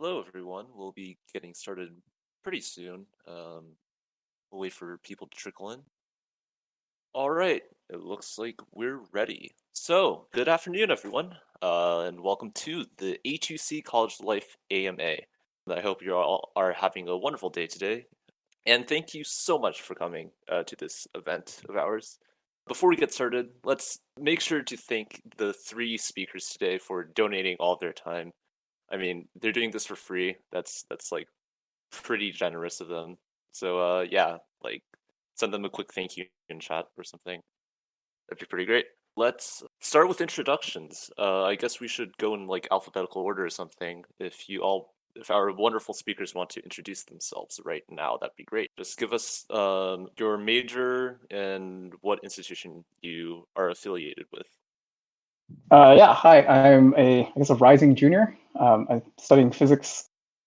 Hello, everyone. We'll be getting started pretty soon. We'll wait for people to trickle in. All right, it looks like we're ready. So, good afternoon, everyone, and welcome to the A2C College Life AMA. I hope you all are having a wonderful day today, and thank you so much for coming to this event of ours. Before we get started, let's make sure to thank the three speakers today for donating all their time. I mean, they're doing this for free. That's like pretty generous of them. So yeah, like send them a quick thank you in chat or something. That'd be pretty great. Let's start with introductions. I guess we should go in like alphabetical order or something. If our wonderful speakers want to introduce themselves right now, that'd be great. Just give us your major and what institution you are affiliated with. Yeah, hi. I'm a rising junior. I'm studying physics,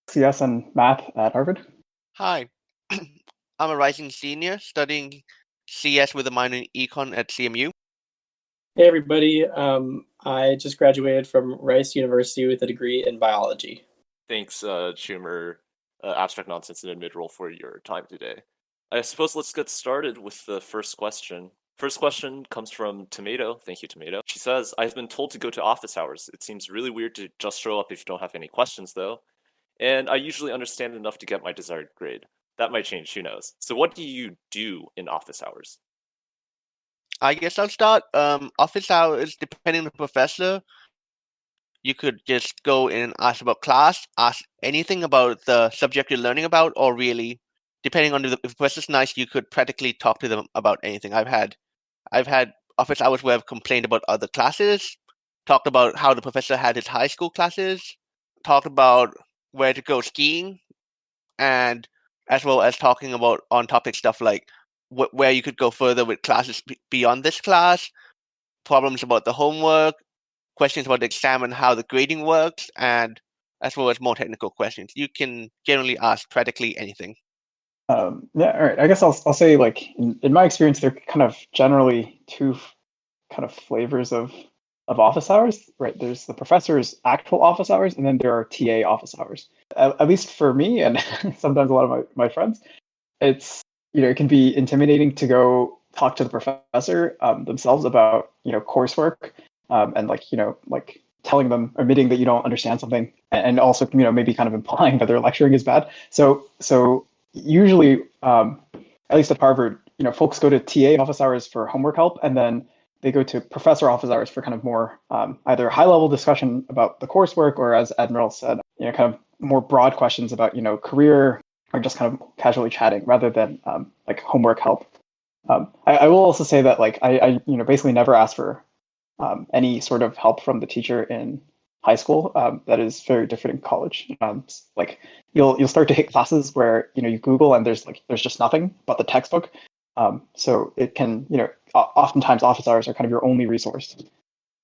CS, and math at Harvard. Hi, I'm a rising senior studying CS with a minor in econ at CMU. Hey everybody, I just graduated from Rice University with a degree in biology. Thanks, Chumer, Abstract Nonsense and Admidral, for your time today. I suppose let's get started with the first question. First question comes from Tomato. Thank you, Tomato. She says, I've been told to go to office hours. It seems really weird to just show up if you don't have any questions, though. And I usually understand enough to get my desired grade. That might change, who knows. So what do you do in office hours? I guess I'll start. Office hours, depending on the professor, you could just go in and ask about class, ask anything about the subject you're learning about, or really, depending on if the professor's nice, you could practically talk to them about anything. I've had office hours where I've complained about other classes, talked about how the professor had his high school classes, talked about where to go skiing, and as well as talking about on-topic stuff like where you could go further with classes beyond this class, problems about the homework, questions about the exam and how the grading works, and as well as more technical questions. You can generally ask practically anything. Yeah, all right. I guess I'll say like in my experience, there are kind of generally two kind of flavors of office hours, right? There's the professor's actual office hours, and then there are TA office hours. At least for me, and sometimes a lot of my friends, it's it can be intimidating to go talk to the professor themselves about coursework and like telling them, admitting that you don't understand something, and also maybe kind of implying that their lecturing is bad. So usually, at least at Harvard, folks go to TA office hours for homework help, and then they go to professor office hours for kind of more either high level discussion about the coursework, or as Admiral said, kind of more broad questions about career, or just kind of casually chatting rather than like homework help. I will also say that like I basically never ask for any sort of help from the teacher in high school. That is very different in college. Like you'll start to hit classes where you Google and there's just nothing but the textbook. So it can oftentimes office hours are kind of your only resource.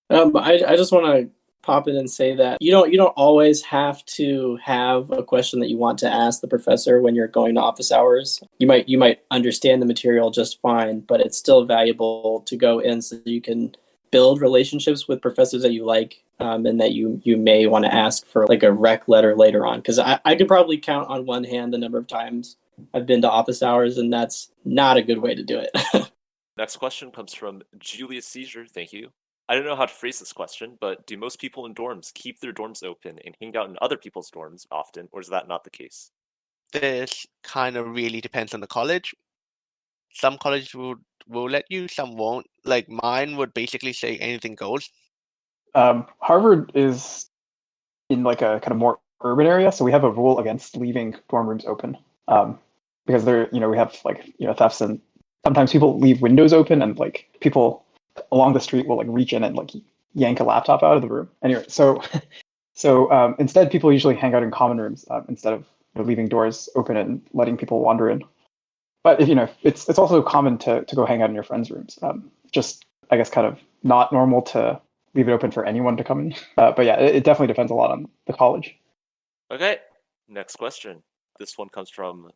I just want to pop in and say that you don't always have to have a question that you want to ask the professor when you're going to office hours. You might understand the material just fine, but it's still valuable to go in so you can build relationships with professors that you like, and that you may want to ask for like a rec letter later on. Because I could probably count on one hand the number of times I've been to office hours, and that's not a good way to do it. Next question comes from Julius Seizure. Thank you. I don't know how to phrase this question, but do most people in dorms keep their dorms open and hang out in other people's dorms often, or is that not the case? This kind of really depends on the college. Some colleges will let you, some won't. Like mine would basically say anything goes. Harvard is in like a kind of more urban area, so we have a rule against leaving dorm rooms open, because there we have like thefts, and sometimes people leave windows open, and like people along the street will like reach in and like yank a laptop out of the room. Anyway, so instead people usually hang out in common rooms instead of leaving doors open and letting people wander in. But if it's also common to go hang out in your friends' rooms. Just I guess kind of not normal to leave it open for anyone to come in. But yeah, it definitely depends a lot on the college. Okay, next question. This one comes from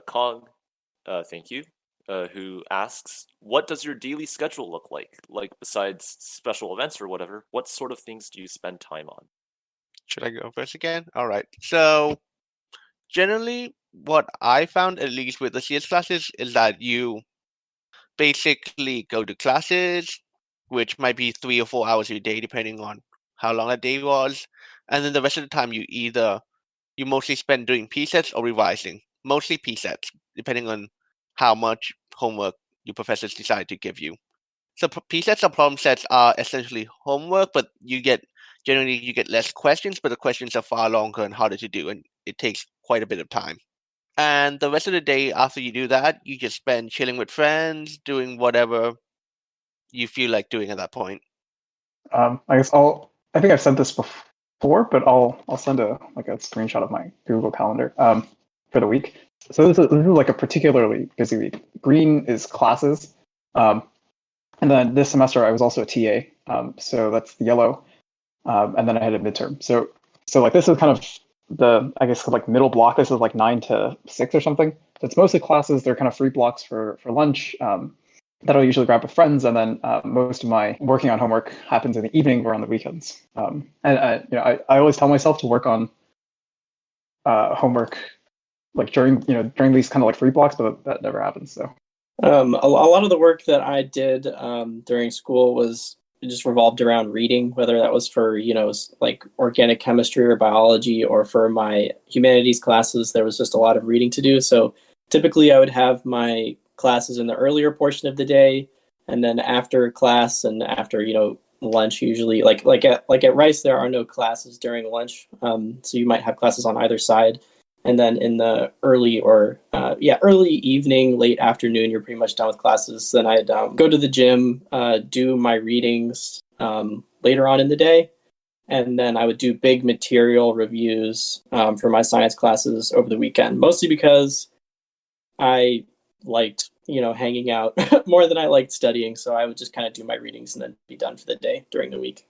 Kong. Thank you. Who asks, what does your daily schedule look like? Like, besides special events or whatever, what sort of things do you spend time on? Should I go first again? All right. So generally, what I found, at least with the CS classes, is that you basically go to classes, which might be 3 or 4 hours a day, depending on how long a day was. And then the rest of the time, you mostly spend doing P sets or revising, mostly P sets, depending on how much homework your professors decide to give you. So P sets or problem sets are essentially homework, but generally you get less questions, but the questions are far longer and harder to do, and it takes quite a bit of time. And the rest of the day after you do that, you just spend chilling with friends, doing whatever you feel like doing at that point. I guess I think I've said this before, but I'll send a screenshot of my Google Calendar for the week. So this is like a particularly busy week. Green is classes, and then this semester I was also a TA, so that's the yellow, and then I had a midterm. So like this is kind of I guess like middle block. This is like 9 to 6 or something. So it's mostly classes. They're kind of free blocks for lunch. That I'll usually grab with friends, and then most of my working on homework happens in the evening or on the weekends. And I always tell myself to work on homework like during these kind of like free blocks, but that never happens. So a lot of the work that I did during school was just revolved around reading, whether that was for like organic chemistry or biology, or for my humanities classes. There was just a lot of reading to do. So typically, I would have my classes in the earlier portion of the day, and then after class and after lunch, usually like at Rice there are no classes during lunch, so you might have classes on either side, and then in the early evening, late afternoon, you're pretty much done with classes. Then I'd go to the gym, do my readings later on in the day, and then I would do big material reviews for my science classes over the weekend, mostly because I liked hanging out more than I liked studying. So I would just kind of do my readings and then be done for the day during the week.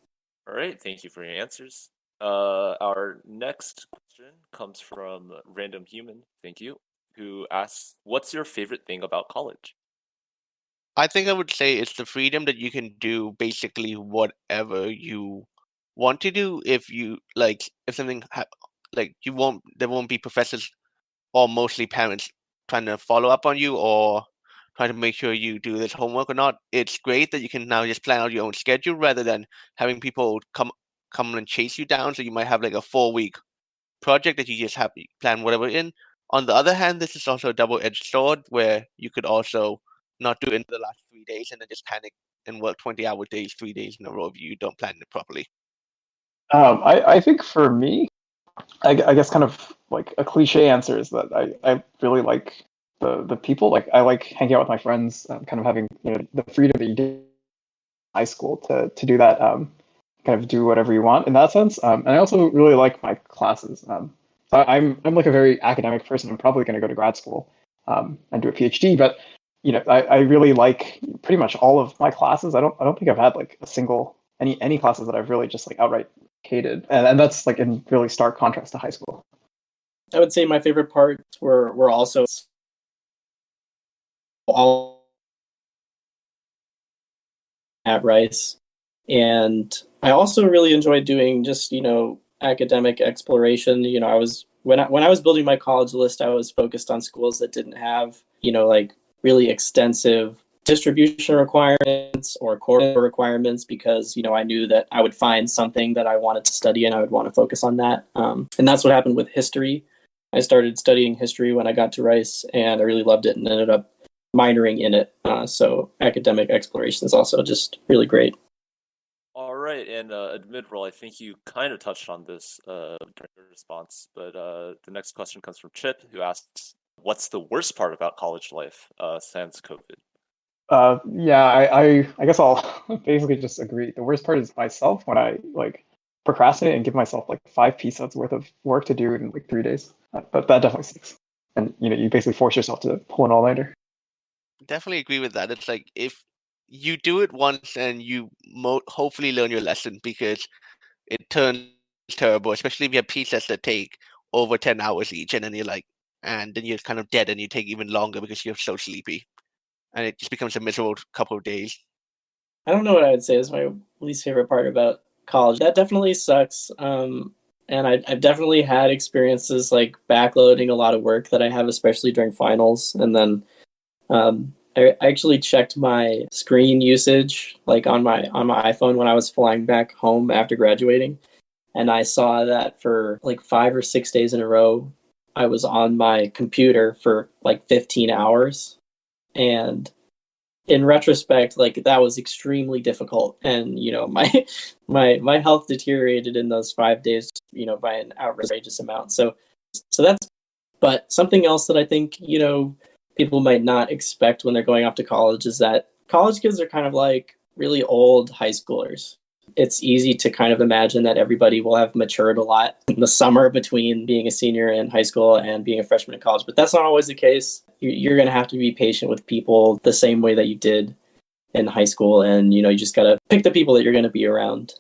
All right, thank you for your answers. Our next question comes from Random Human, thank you, who asks, what's your favorite thing about college? I think I would say it's the freedom that you can do basically whatever you want to do. If you like, if something there won't be professors or mostly parents trying to follow up on you or trying to make sure you do this homework or not. It's great that you can now just plan out your own schedule rather than having people come and chase you down. So you might have like a 4-week project that you just have to plan whatever in. On the other hand, this is also a double-edged sword where you could also not do it in the last 3 days and then just panic and work 20-hour days, 3 days in a row if you don't plan it properly. I think for me, I guess kind of like a cliche answer is that I really like the people. Like I like hanging out with my friends, kind of having the freedom that you did in high school to do that, kind of do whatever you want in that sense. And I also really like my classes. So I'm like a very academic person. I'm probably going to go to grad school and do a PhD, but I really like pretty much all of my classes. I don't think I've had like a single any classes that I've really just like outright hated, and that's like in really stark contrast to high school. I would say my favorite parts were also all at Rice, and I also really enjoyed doing just academic exploration. I was when I was building my college list, I was focused on schools that didn't have like really extensive distribution requirements or core requirements, because I knew that I would find something that I wanted to study and I would want to focus on that. And that's what happened with history. I started studying history when I got to Rice, and I really loved it and ended up minoring in it. So academic exploration is also just really great. All right, and Admidral, I think you kind of touched on this during your response, but the next question comes from Chip, who asks, what's the worst part about college life since COVID? Yeah, I guess I'll basically just agree. The worst part is myself when I like procrastinate and give myself like 5 pieces worth of work to do in like 3 days. But that definitely sticks. And you basically force yourself to pull an all-nighter. Definitely agree with that. It's like if you do it once and you hopefully learn your lesson, because it turns terrible, especially if you have pieces that take over 10 hours each, and then you're kind of dead and you take even longer because you're so sleepy. And it just becomes a miserable couple of days. I don't know what I would say is my least favorite part about college. That definitely sucks. And I've definitely had experiences like backloading a lot of work that I have, especially during finals. And then I actually checked my screen usage like on my iPhone when I was flying back home after graduating. And I saw that for like 5 or 6 days in a row, I was on my computer for like 15 hours. And in retrospect, like that was extremely difficult. And, my my health deteriorated in those 5 days, by an outrageous amount. So that's, but something else that I think, people might not expect when they're going off to college is that college kids are kind of like really old high schoolers. It's easy to kind of imagine that everybody will have matured a lot in the summer between being a senior in high school and being a freshman in college, but that's not always the case. You're going to have to be patient with people the same way that you did in high school, and you just got to pick the people that you're going to be around.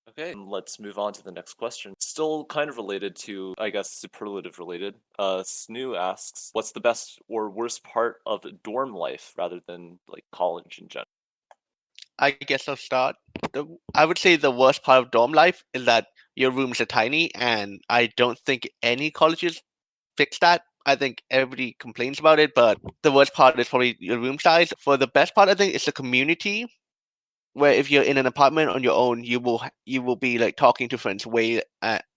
Okay, let's move on to the next question. Still kind of related to, I guess, superlative related. Snoo asks, what's the best or worst part of dorm life rather than like college in general? I guess I'll start. I would say the worst part of dorm life is that your rooms are tiny, and I don't think any colleges fix that. I think everybody complains about it, but the worst part is probably your room size. For the best part, I think it's the community, where if you're in an apartment on your own, you will be like talking to friends way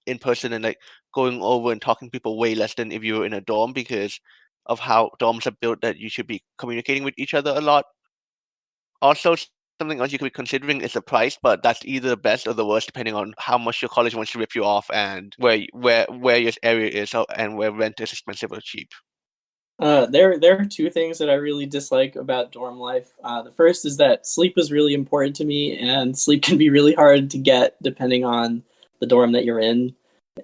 in person and like going over and talking to people way less than if you were in a dorm, because of how dorms are built that you should be communicating with each other a lot. Also, something else you could be considering is the price, but that's either the best or the worst depending on how much your college wants to rip you off and where your area is and where rent is expensive or cheap. There are two things that I really dislike about dorm life. The first is that sleep is really important to me, and sleep can be really hard to get depending on the dorm that you're in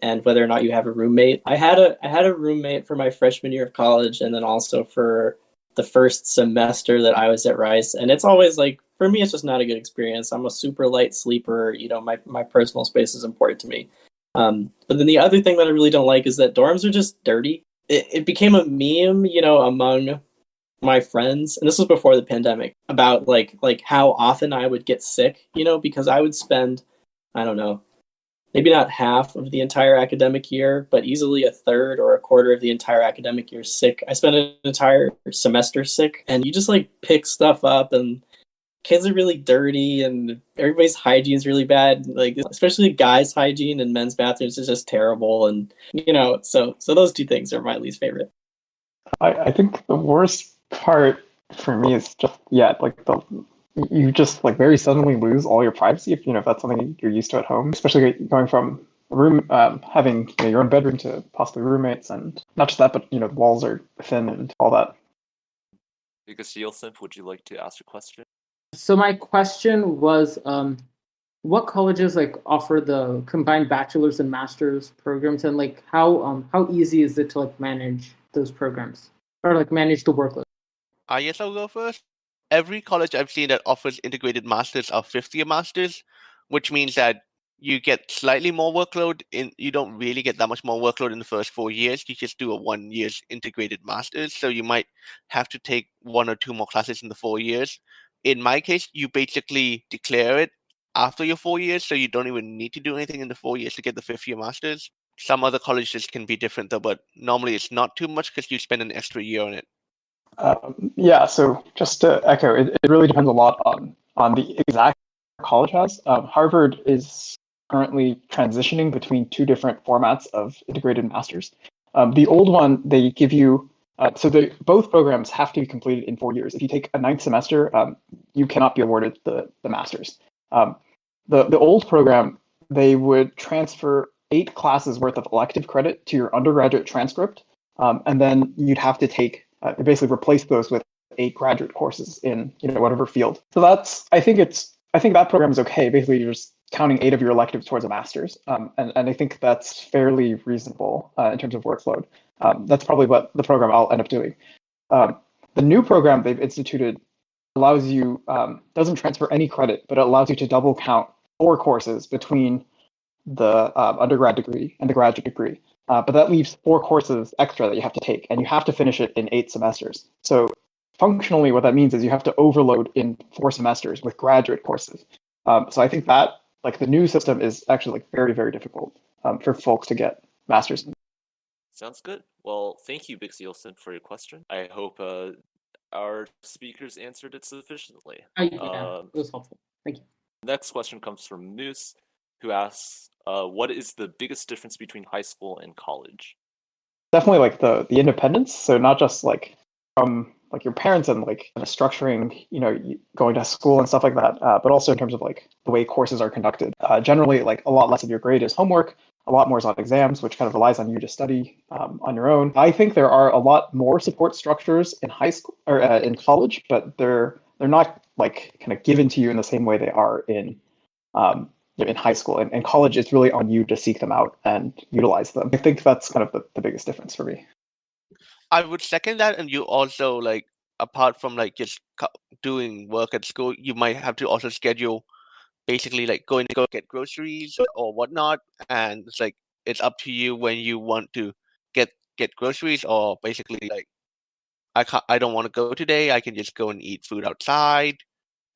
and whether or not you have a roommate. I had a roommate for my freshman year of college, and then also for the first semester that I was at Rice. And it's always like, for me, it's just not a good experience. I'm a super light sleeper. My personal space is important to me. But then the other thing that I really don't like is that dorms are just dirty. It became a meme, among my friends, and this was before the pandemic, about like how often I would get sick, because I would spend, I don't know, maybe not half of the entire academic year, but easily a third or a quarter of the entire academic year sick. I spent an entire semester sick, and you just like pick stuff up, and kids are really dirty, and everybody's hygiene is really bad. Like, especially guys' hygiene and men's bathrooms is just terrible. And, so those two things are my least favorite. I think the worst part for me is just, like you just like very suddenly lose all your privacy if that's something you're used to at home, especially going from a room, having your own bedroom to possibly roommates, and not just that, but the walls are thin and all that. Because Yeltsin, would you like to ask a question? So my question was, what colleges like offer the combined bachelor's and master's programs, and like how easy is it to like manage those programs or like manage the workload? I guess I'll go first. Every college I've seen that offers integrated masters are fifth-year masters, which means that you get slightly more workload. You don't really get that much more workload in the first 4 years. You just do a 1 year's integrated masters, so you might have to take 1 or 2 more classes in the 4 years. In my case, you basically declare it after your 4 years, so you don't even need to do anything in the 4 years to get the fifth-year masters. Some other colleges can be different though, but normally it's not too much because you spend an extra year on it. So just to echo, it really depends a lot on the exact college has. Harvard is currently transitioning between two different formats of integrated masters. The old one, they give you, both programs have to be completed in 4 years. If you take a ninth semester, you cannot be awarded the masters. The old program, they would transfer 8 classes worth of elective credit to your undergraduate transcript, and then you'd have to take basically replace those with 8 graduate courses in whatever field. So I think that program is okay. Basically, you're just counting 8 of your electives towards a master's, and I think that's fairly reasonable in terms of workload. That's probably what the program I'll end up doing. The new program they've instituted allows you, doesn't transfer any credit, but it allows you to double count 4 courses between the undergrad degree and the graduate degree. But that leaves 4 courses extra that you have to take, and you have to finish it in 8 semesters. So functionally, what that means is you have to overload in 4 semesters with graduate courses. So I think that the new system is actually very, very difficult. for folks to get masters. Sounds good. Well, thank you, Bixie Olson, for your question. I hope our speakers answered it sufficiently. Yeah, it was helpful. Thank you. Next question comes from Moose, who asks, what is the biggest difference between high school and college? Definitely like the independence. So not just like from like your parents and like kind of structuring, going to school and stuff like that, but also in terms of like the way courses are conducted. Generally, like a lot less of your grade is homework. A lot more is on exams, which kind of relies on you to study on your own. I think there are a lot more support structures in high school or in college, but they're not like kind of given to you in the same way they are in high school. And in college, it's really on you to seek them out and utilize them. I think that's kind of the biggest difference for me. I would second that, and you also like apart from like just doing work at school, you might have to also schedule basically like going to go get groceries or whatnot, and it's up to you when you want to get groceries, or basically like I don't want to go today, I can just go and eat food outside.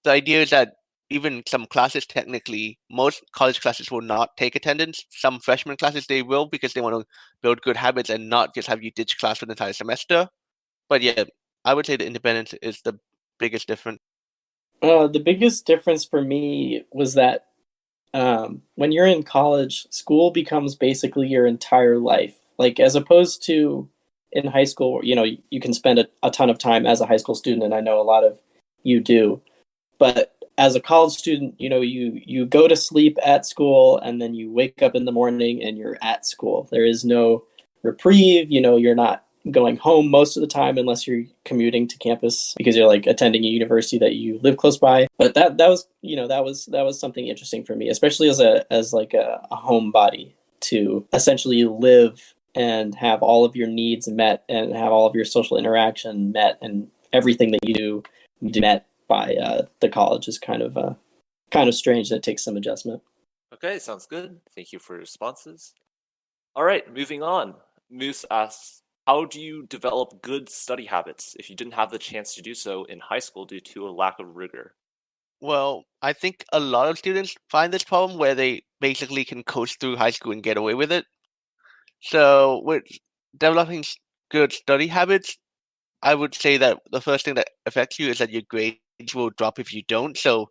The idea is that even some classes, technically, most college classes will not take attendance. Some freshman classes they will, because they want to build good habits and not just have you ditch class for the entire semester. But yeah, I would say the independence is the biggest difference. The biggest difference for me was that when you're in college, school becomes basically your entire life. Like, as opposed to in high school, you can spend a ton of time as a high school student, and I know a lot of you do. But as a college student, you go to sleep at school, and then you wake up in the morning and you're at school. There is no reprieve. You're not going home most of the time unless you're commuting to campus because you're like attending a university that you live close by. But that was something interesting for me, especially as a homebody, to essentially live and have all of your needs met and have all of your social interaction met, and everything that you do met by the college is kind of strange, and it takes some adjustment. Okay, sounds good. Thank you for your responses. All right, moving on. Moose asks, how do you develop good study habits if you didn't have the chance to do so in high school due to a lack of rigor? Well, I think a lot of students find this problem where they basically can coast through high school and get away with it. So with developing good study habits, I would say that the first thing that affects you is that your grades will drop if you don't. So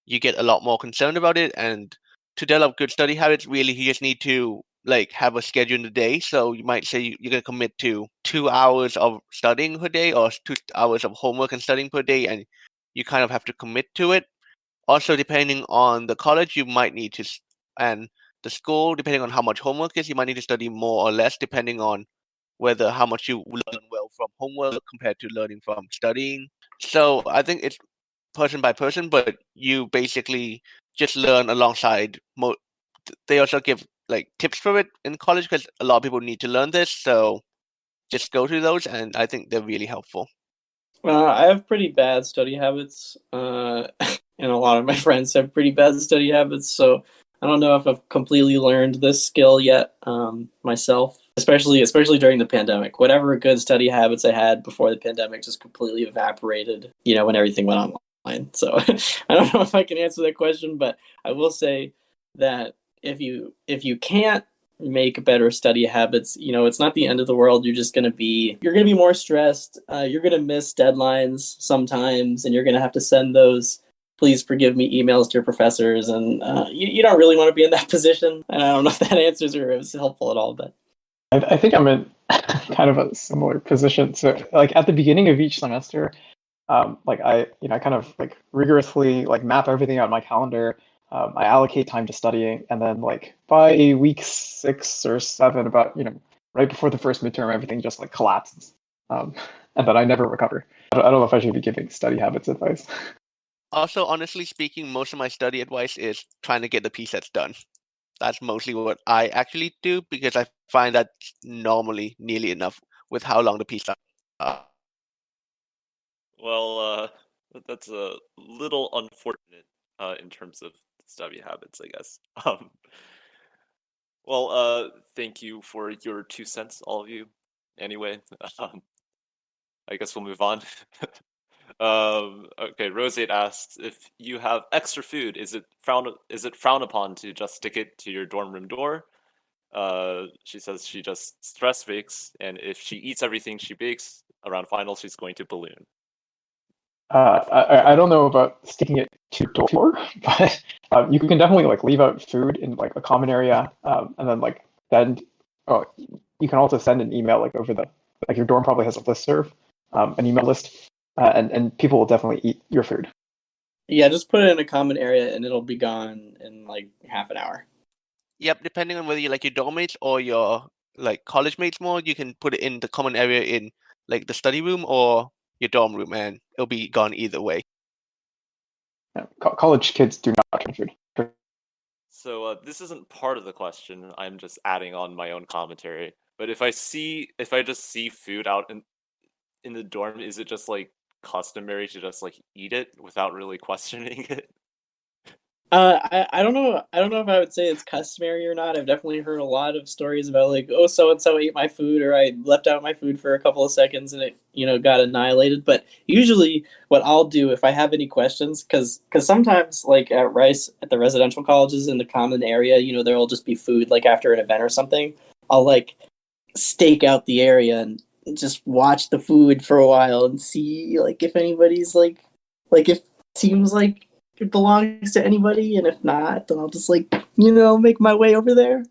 you get a lot more concerned about it. And to develop good study habits, really, you just need to like have a schedule in the day. So you might say you're going to commit to 2 hours of studying per day, or 2 hours of homework and studying per day, and you kind of have to commit to it. Also, depending on the college, you might need to, and the school, depending on how much homework is, you might need to study more or less, depending on whether how much you learn well from homework compared to learning from studying. So I think it's person by person, but you basically just learn alongside. They also give like tips for it in college because a lot of people need to learn this. So just go to those, and I think they're really helpful. I have pretty bad study habits, and a lot of my friends have pretty bad study habits. So I don't know if I've completely learned this skill yet myself, especially during the pandemic. Whatever good study habits I had before the pandemic just completely evaporated, when everything went online. So I don't know if I can answer that question, but I will say that if you can't make better study habits, it's not the end of the world. You're gonna be more stressed. You're gonna miss deadlines sometimes, and you're gonna have to send those please forgive me emails to your professors, and you don't really want to be in that position. And I don't know if that answers or is helpful at all, but I think I'm in kind of a similar position. So like at the beginning of each semester, like I kind of like rigorously like map everything out in my calendar. I allocate time to studying, and then like by week 6 or 7, about right before the first midterm, everything just like collapses, and then I never recover. I don't know if I should be giving study habits advice. Also, honestly speaking, most of my study advice is trying to get the P-sets done. That's mostly what I actually do because I find that normally nearly enough with how long the P-sets are. Well, that's a little unfortunate in terms of study habits, I guess. Well, thank you for your 2 cents, all of you. Anyway, I guess we'll move on. Okay, Roseate asks, if you have extra food, is it frowned upon to just stick it to your dorm room door? She says she just stress bakes, and if she eats everything she bakes around finals, she's going to balloon. I don't know about sticking it to your door, but you can definitely like leave out food in like a common area, and then like send. Oh, you can also send an email like over the like your dorm probably has a listserv, an email list, and people will definitely eat your food. Yeah, just put it in a common area and it'll be gone in like half an hour. Yep, depending on whether you like your dorm mates or your like college mates more, you can put it in the common area in like the study room or your dorm room, and it'll be gone either way. Yeah, college kids do not return food. So this isn't part of the question. I'm just adding on my own commentary. But if I just see food out in the dorm, is it just like customary to just like eat it without really questioning it? I don't know. I don't know if I would say it's customary or not. I've definitely heard a lot of stories about like, oh, so and so ate my food, or I left out my food for a couple of seconds and it got annihilated. But usually, what I'll do if I have any questions, because sometimes like at Rice at the residential colleges in the common area, there'll just be food like after an event or something. I'll like stake out the area and just watch the food for a while and see like if anybody's like if it seems like it belongs to anybody, and if not, then I'll just like make my way over there.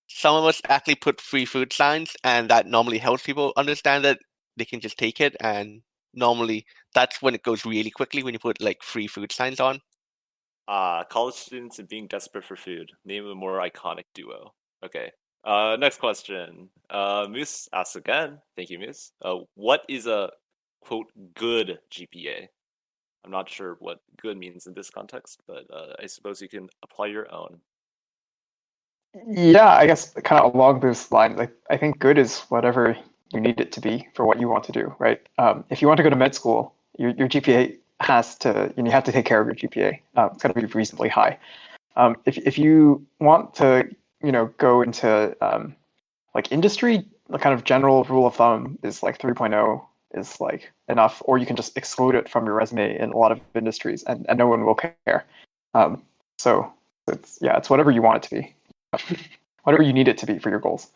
Some of us actually put free food signs, and that normally helps people understand that they can just take it. And normally, that's when it goes really quickly when you put like free food signs on. College students and being desperate for food. Name a more iconic duo. Okay. Next question. Moose asks again. Thank you, Moose. What is a quote good GPA? I'm not sure what good means in this context, but I suppose you can apply your own. Yeah, I guess kind of along those lines, I think good is whatever you need it to be for what you want to do, right? If you want to go to med school, your GPA has to, you have to take care of your GPA. It's got to be reasonably high. If you want to, go into like industry, the kind of general rule of thumb is like 3.0 is like enough, or you can just exclude it from your resume in a lot of industries, and no one will care. So it's whatever you want it to be. Whatever you need it to be for your goals.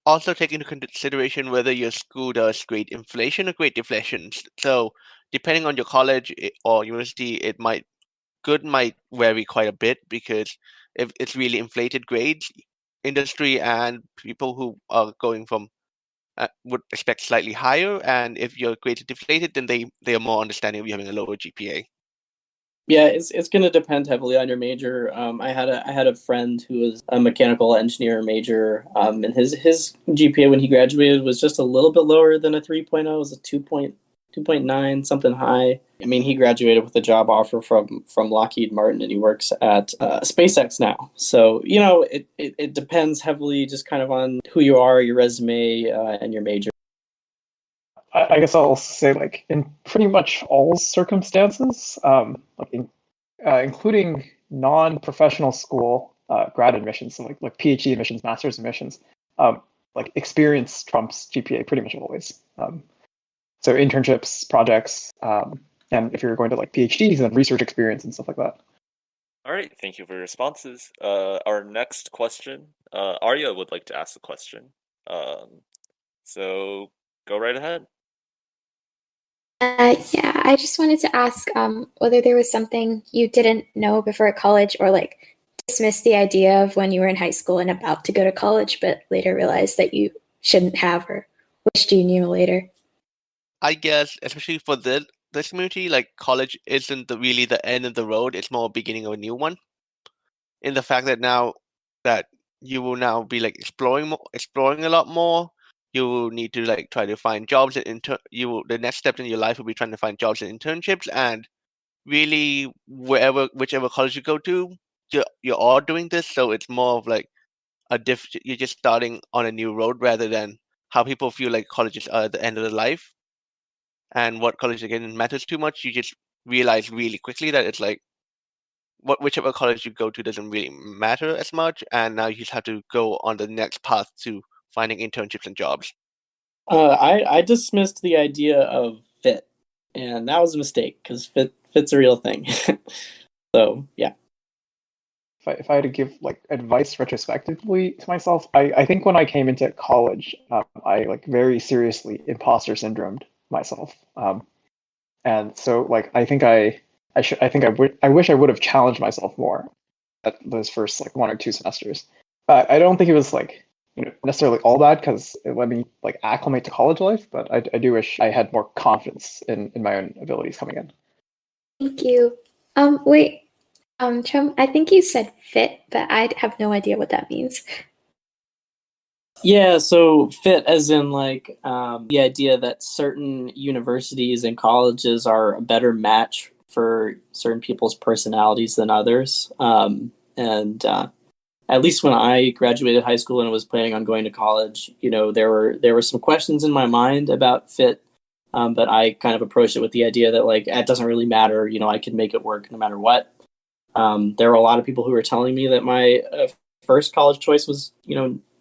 Also take into consideration whether your school does grade inflation or grade deflation. So depending on your college or university, good might vary quite a bit, because if it's really inflated grades, industry and people who are going from would expect slightly higher, and if your grades are deflated, then they are more understanding of you having a lower GPA. Yeah, it's going to depend heavily on your major. I had a friend who was a mechanical engineer major, and his GPA when he graduated was just a little bit lower than a 3.0. It was a 2.9, something high. I mean, he graduated with a job offer from Lockheed Martin, and he works at SpaceX now. So it depends heavily just kind of on who you are, your resume, and your major. I guess I'll say like in pretty much all circumstances, including non-professional school grad admissions, so like PhD admissions, master's admissions, like experience trumps GPA pretty much always. So internships, projects, and if you're going to like PhDs, then research experience and stuff like that. All right, thank you for your responses. Our next question, Arya would like to ask a question. So go right ahead. Yeah, I just wanted to ask whether there was something you didn't know before college, or like dismissed the idea of when you were in high school and about to go to college, but later realized that you shouldn't have, or wished you knew later. I guess, especially for this community, like college isn't really the end of the road; it's more beginning of a new one. In the fact that now that you will now be like exploring a lot more, you will need to like try to find jobs and the next step in your life will be trying to find jobs and internships, and really whichever college you go to, you're all doing this, so it's more of like you're just starting on a new road rather than how people feel like colleges are at the end of their life. And what college again matters too much, you just realize really quickly that it's like whichever college you go to doesn't really matter as much, and now you just have to go on the next path to finding internships and jobs. I dismissed the idea of fit, and that was a mistake because fit's a real thing. So yeah. if I had to give like advice retrospectively to myself, I think when I came into college, I like very seriously imposter syndromed myself. And so like I wish I would have challenged myself more at those first like 1 or 2 semesters. I don't think it was like necessarily all bad because it let me like acclimate to college life, but I do wish I had more confidence in my own abilities coming in. Thank you. Wait, Chum, I think you said fit, but I have no idea what that means. Yeah, so fit as in like the idea that certain universities and colleges are a better match for certain people's personalities than others. And at least when I graduated high school and was planning on going to college, there were some questions in my mind about fit, but I kind of approached it with the idea that like it doesn't really matter. I can make it work no matter what. There were a lot of people who were telling me that my first college choice was,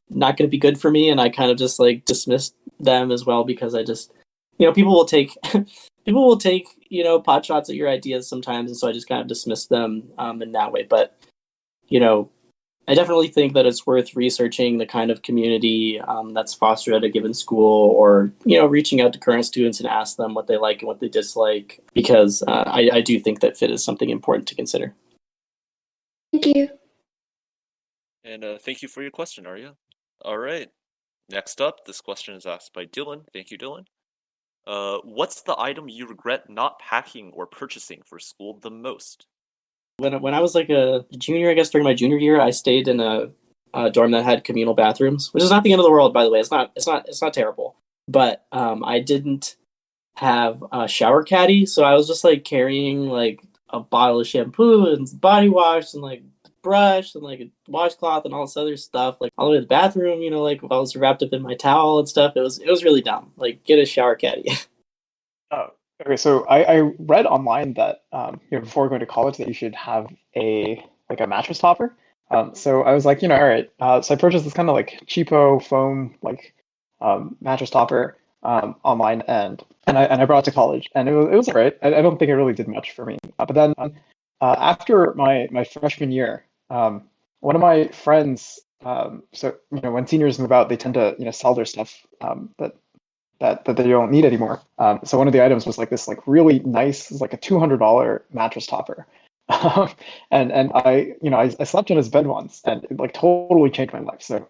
not going to be good for me, and I kind of just like dismissed them as well because I just, people will take pot shots at your ideas sometimes, and so I just kind of dismissed them in that way. But I definitely think that it's worth researching the kind of community that's fostered at a given school, or reaching out to current students and ask them what they like and what they dislike, because I do think that fit is something important to consider. Thank you. And thank you for your question, Arya. All right. Next up, this question is asked by Dylan. Thank you, Dylan. What's the item you regret not packing or purchasing for school the most? When I was like a junior, I guess during my junior year, I stayed in a dorm that had communal bathrooms, which is not the end of the world, by the way. It's not terrible. But I didn't have a shower caddy, so I was just like carrying like a bottle of shampoo and body wash and like brush and like a washcloth and all this other stuff, like all the way to the bathroom, like I was wrapped up in my towel and stuff. It was really dumb. Like, get a shower caddy. Oh, okay. So I read online that before going to college that you should have a mattress topper. So I was like, all right. So I purchased this kind of like cheapo foam like mattress topper online, and I brought it to college, and it was all right. I don't think it really did much for me. But then after my freshman year, one of my friends, so when seniors move out, they tend to sell their stuff that they don't need anymore. So one of the items was like this like really nice, like a $200 mattress topper. and I slept in his bed once, and it like totally changed my life. So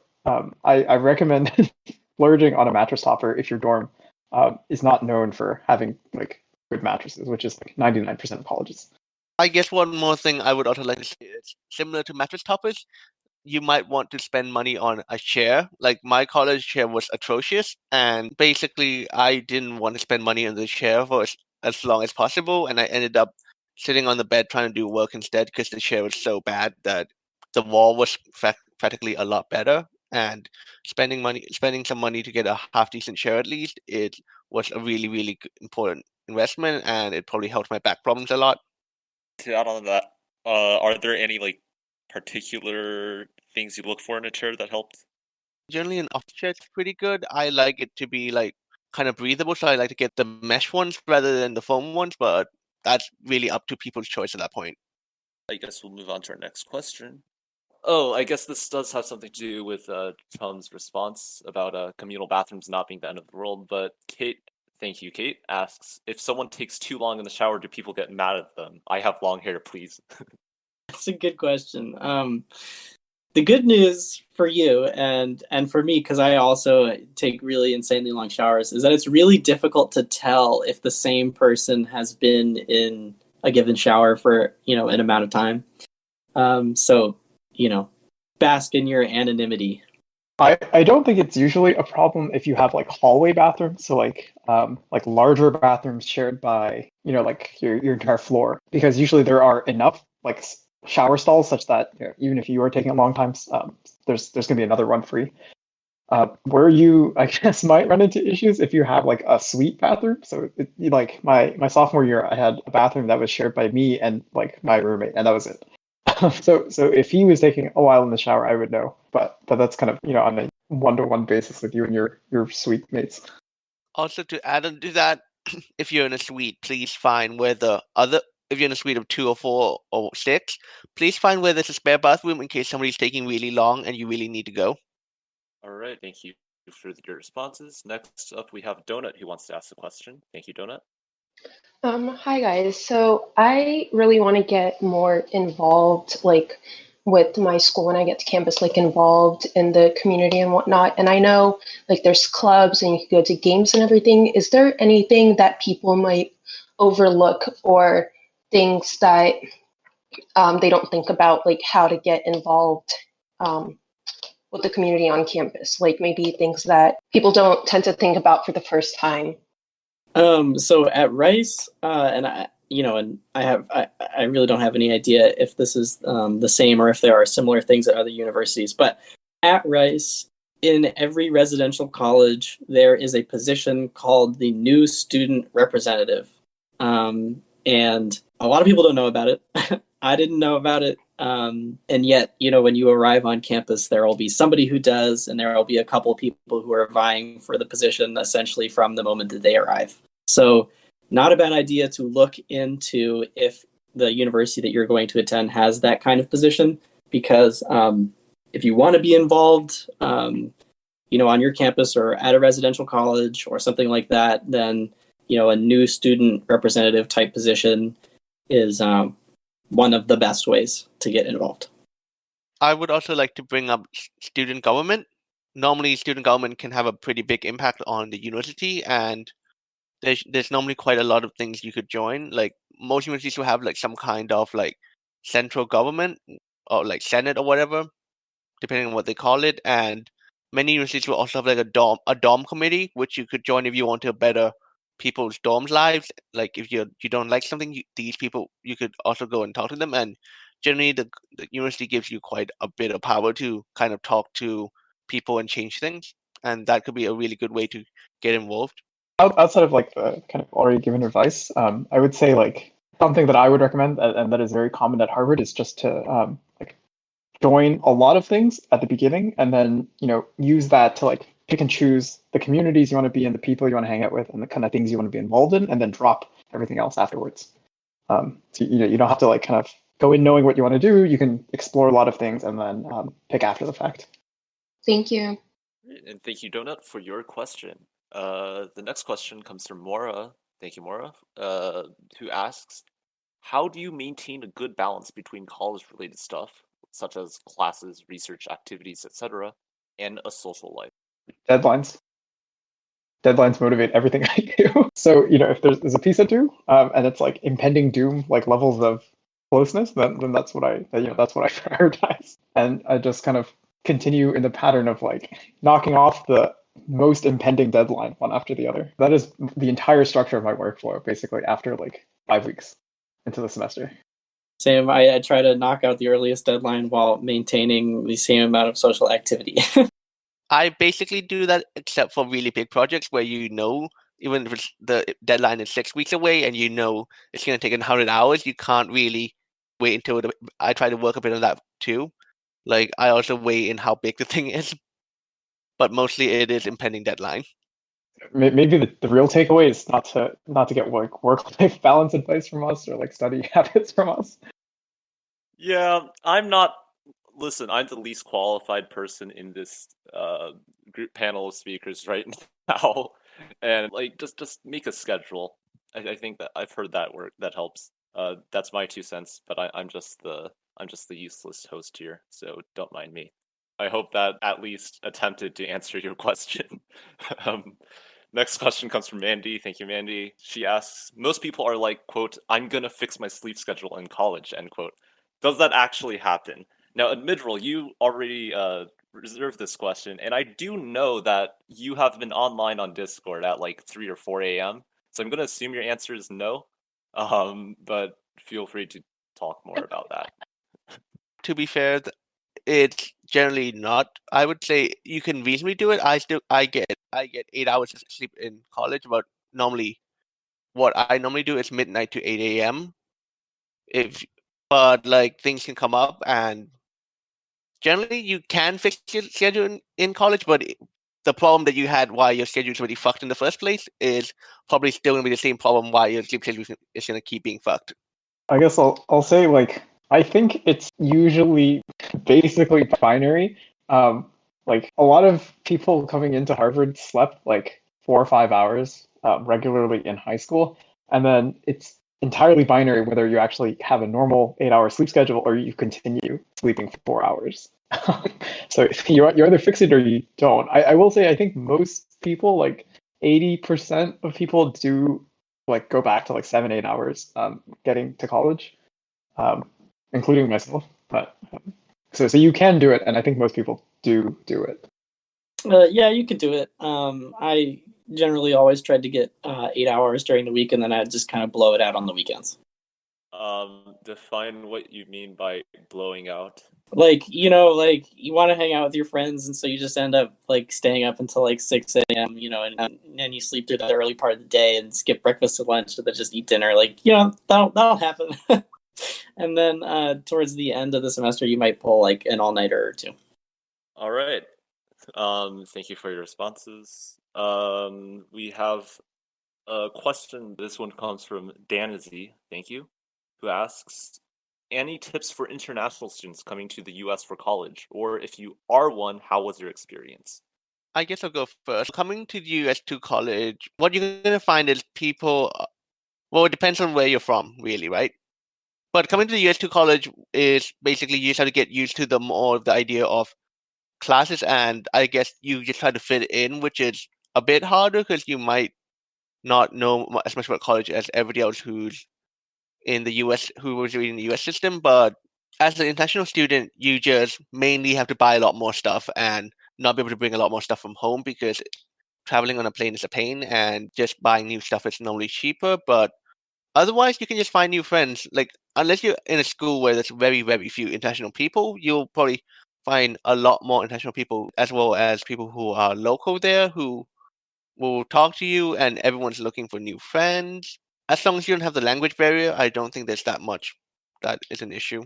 I recommend splurging on a mattress topper if your dorm is not known for having like good mattresses, which is like 99% of colleges. I guess one more thing I would also like to say is similar to mattress toppers, you might want to spend money on a chair. Like my college chair was atrocious, and basically I didn't want to spend money on the chair for as long as possible, and I ended up sitting on the bed trying to do work instead because the chair was so bad that the wall was practically a lot better. And spending some money to get a half decent chair at least, it was a really, really important investment, and it probably helped my back problems a lot. To add on to that, are there any like particular things you look for in a chair that helped? Generally, an office chair is pretty good. I like it to be like kind of breathable, so I like to get the mesh ones rather than the foam ones, but that's really up to people's choice at that point. I guess we'll move on to our next question. Oh, I guess this does have something to do with Tom's response about communal bathrooms not being the end of the world, but Kate, thank you, Kate, asks, if someone takes too long in the shower, do people get mad at them? I have long hair, please. That's a good question. The good news for you and for me, because I also take really insanely long showers, is that it's really difficult to tell if the same person has been in a given shower for an amount of time. So bask in your anonymity. I don't think it's usually a problem if you have like hallway bathrooms, so like larger bathrooms shared by like your entire floor, because usually there are enough like shower stalls such that even if you are taking a long time, there's gonna be another one free. Where you I guess might run into issues if you have like a suite bathroom. So like my sophomore year, I had a bathroom that was shared by me and like my roommate, and that was it. So if he was taking a while in the shower, I would know. But that's kind of on a one-to-one basis with you and your suite mates. Also, to add on to that, if you're in a suite, please find where the other if you're in a suite of 2 or 4 or 6, please find where there's a spare bathroom in case somebody's taking really long and you really need to go. All right, thank you for your responses. Next up, we have Donut who wants to ask the question. Thank you, Donut. Hi guys. So I really want to get more involved, like with my school when I get to campus, like involved in the community and whatnot. And I know like there's clubs and you can go to games and everything. Is there anything that people might overlook or things that they don't think about, like how to get involved with the community on campus? Like maybe things that people don't tend to think about for the first time. So at Rice, and I really don't have any idea if this is the same or if there are similar things at other universities. But at Rice, in every residential college, there is a position called the new student representative, and a lot of people don't know about it. I didn't know about it, and yet, when you arrive on campus, there will be somebody who does, and there will be a couple of people who are vying for the position essentially from the moment that they arrive. So not a bad idea to look into if the university that you're going to attend has that kind of position, because if you want to be involved, on your campus or at a residential college or something like that, then, a new student representative type position is one of the best ways to get involved. I would also like to bring up student government. Normally, student government can have a pretty big impact on the university, and there's normally quite a lot of things you could join. Like most universities will have like some kind of like central government or like Senate or whatever, depending on what they call it. And many universities will also have like a dorm committee, which you could join if you want to better people's dorms lives. Like if you don't like something, these people, you could also go and talk to them. And generally, the university gives you quite a bit of power to kind of talk to people and change things. And that could be a really good way to get involved. Outside of like the kind of already given advice, I would say like something that I would recommend and that is very common at Harvard is just to like join a lot of things at the beginning and then use that to like pick and choose the communities you want to be in, the people you want to hang out with, and the kind of things you want to be involved in, and then drop everything else afterwards. So you don't have to like kind of go in knowing what you want to do. You can explore a lot of things and then pick after the fact. Thank you. And thank you, Donut, for your question. The next question comes from Mora. Thank you, Mora, who asks, how do you maintain a good balance between college-related stuff, such as classes, research activities, etc., and a social life? Deadlines motivate everything I do. So if there's a piece I do and it's like impending doom, like levels of closeness, then that's what I prioritize, and I just kind of continue in the pattern of like knocking off the most impending deadline one after the other. That is the entire structure of my workflow, basically, after like 5 weeks into the semester. Same. I try to knock out the earliest deadline while maintaining the same amount of social activity. I basically do that except for really big projects where even if the deadline is 6 weeks away and it's going to take 100 hours, you can't really wait until I try to work a bit on that too. Like I also weigh in how big the thing is, but mostly it is impending deadline. Maybe the real takeaway is not to get like work-life balance advice from us or like study habits from us. Yeah, I'm the least qualified person in this group panel of speakers right now, and like just make a schedule. I think that I've heard that helps. That's my 2 cents, but I'm just the useless host here, so don't mind me. I hope that at least attempted to answer your question. Next question comes from Mandy. Thank you, Mandy. She asks, most people are like, quote, I'm gonna fix my sleep schedule in college, end quote. Does that actually happen? Now, Admidral, you already reserved this question, and I do know that you have been online on Discord at like 3 or 4 a.m., so I'm gonna assume your answer is no, but feel free to talk more about that. To be fair, it's generally not. I would say you can reasonably do it. I get 8 hours of sleep in college, but what I normally do is midnight to 8 a.m. But like things can come up, and generally you can fix your schedule in college, but the problem that you had why your schedule's already fucked in the first place is probably still gonna be the same problem why your sleep schedule is gonna keep being fucked. I guess I'll say like I think it's usually basically binary. Like a lot of people coming into Harvard slept like 4 or 5 hours regularly in high school, and then it's entirely binary whether you actually have a normal 8 hour sleep schedule or you continue sleeping for 4 hours. So you either fix it or you don't. I will say I think most people, like 80% of people, do like go back to like 7 8 hours getting to college, including myself. But so you can do it, and I think most people do it. Yeah, you could do it. I generally always tried to get 8 hours during the week, and then I'd just kind of blow it out on the weekends. Define what you mean by blowing out. Like you want to hang out with your friends, and so you just end up like staying up until like 6 a.m. And you sleep through the early part of the day and skip breakfast to lunch, and then just eat dinner. Like that'll happen. And then towards the end of the semester, you might pull like an all-nighter or two. All right. Thank you for your responses. We have a question. This one comes from Danazy, thank you, who asks, any tips for international students coming to the US for college? Or if you are one, how was your experience? I guess I'll go first. Coming to the US to college, what you're going to find is people, well, it depends on where you're from, really, right? But coming to the US to college is basically you just have to get used to the idea of classes, and I guess you just try to fit in, which is a bit harder because you might not know as much about college as everybody else who's in the US, who was reading the US system. But as an international student, you just mainly have to buy a lot more stuff and not be able to bring a lot more stuff from home because traveling on a plane is a pain, and just buying new stuff is normally cheaper. But otherwise, you can just find new friends. Like, unless you're in a school where there's very, very few international people, you'll probably find a lot more international people, as well as people who are local there who will talk to you, and everyone's looking for new friends. As long as you don't have the language barrier, I don't think there's that much that is an issue.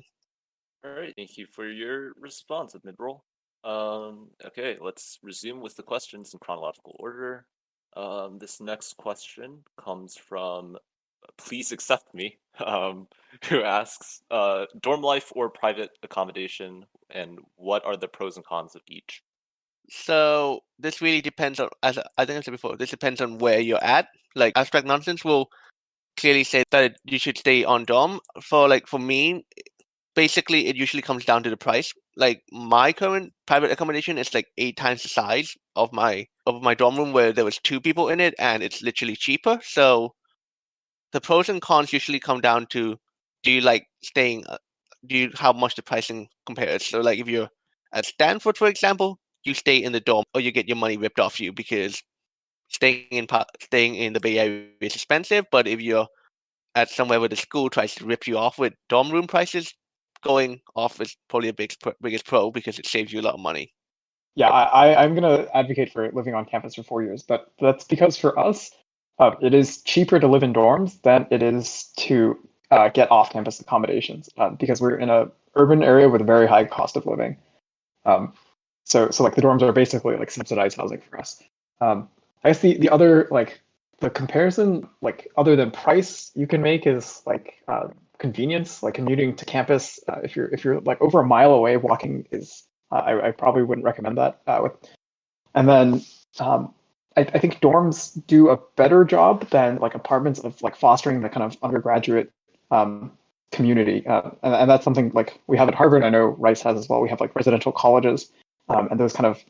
All right, thank you for your response, Admidral. Okay, let's resume with the questions in chronological order. This next question comes from Please Accept Me, who asks, dorm life or private accommodation, and what are the pros and cons of each? So this really depends on, as I think I said before, this depends on where you're at. Like, Abstract Nonsense will clearly say that you should stay on dorm. For me, basically it usually comes down to the price. Like, my current private accommodation is like 8 times the size of my dorm room, where there was 2 people in it, and it's literally cheaper. So the pros and cons usually come down to, do you like staying, how much the pricing compares. So like, if you're at Stanford, for example, you stay in the dorm or you get your money ripped off you, because staying in the Bay Area is expensive. But if you're at somewhere where the school tries to rip you off with dorm room prices, going off is probably a biggest pro, because it saves you a lot of money. Yeah, I'm gonna advocate for living on campus for 4 years, but that's because for us, it is cheaper to live in dorms than it is to get off-campus accommodations, because we're in a urban area with a very high cost of living. So like the dorms are basically like subsidized housing for us. I guess the other, like, the comparison, like, other than price you can make is like convenience. Like, commuting to campus, if you're like over a mile away, walking is I probably wouldn't recommend that. And then I think dorms do a better job than like apartments of like fostering the kind of undergraduate community, and that's something like we have at Harvard. I know Rice has as well. We have like residential colleges, and those kind of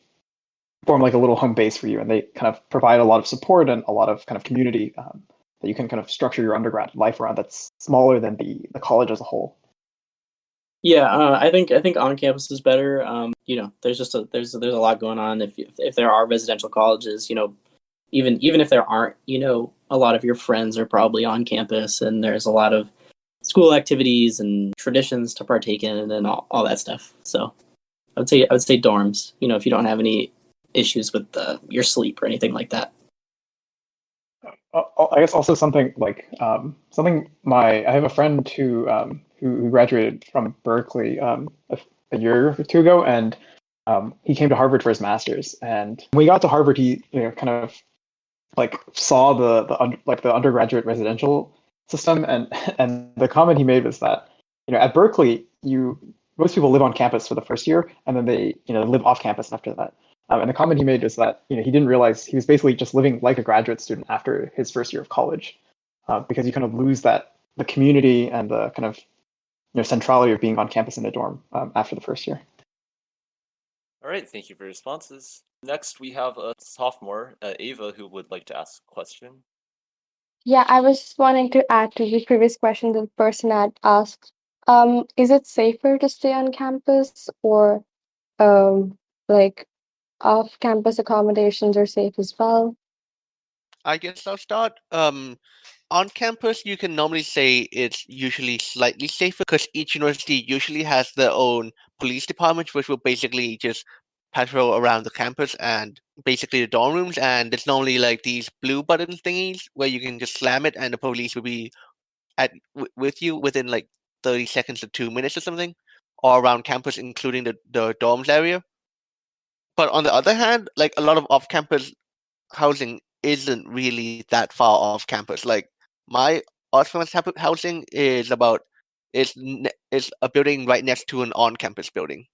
form like a little home base for you, and they kind of provide a lot of support and a lot of kind of community that you can kind of structure your undergrad life around. That's smaller than the college as a whole. Yeah, I think on campus is better. There's just there's a lot going on. If there are residential colleges, even if there aren't, a lot of your friends are probably on campus, and there's a lot of school activities and traditions to partake in, and all that stuff. So I would say dorms. If you don't have any issues with your sleep or anything like that. I guess also something like I have a friend who graduated from Berkeley a year or two ago, and he came to Harvard for his master's. And when he got to Harvard, he kind of like saw the undergraduate residential system, and and the comment he made was that at Berkeley most people live on campus for the first year, and then they live off campus after that. And the comment he made is that he didn't realize he was basically just living like a graduate student after his first year of college, because you kind of lose the community and the kind of centrality of being on campus in a dorm after the first year. All right, thank you for your responses. Next, we have a sophomore, Ava, who would like to ask a question. Yeah, I was just wanting to add to the previous question that the person had asked. Is it safer to stay on campus, or like off-campus accommodations are safe as well? I guess I'll start. On campus, you can normally say it's usually slightly safer because each university usually has their own police department, which will basically just patrol around the campus and basically the dorm rooms. And it's normally like these blue button thingies where you can just slam it and the police will be with you within like 30 seconds to 2 minutes or something, or around campus, including the dorms area. But on the other hand, like a lot of off-campus housing isn't really that far off campus. Like my off-campus housing is is a building right next to an on-campus building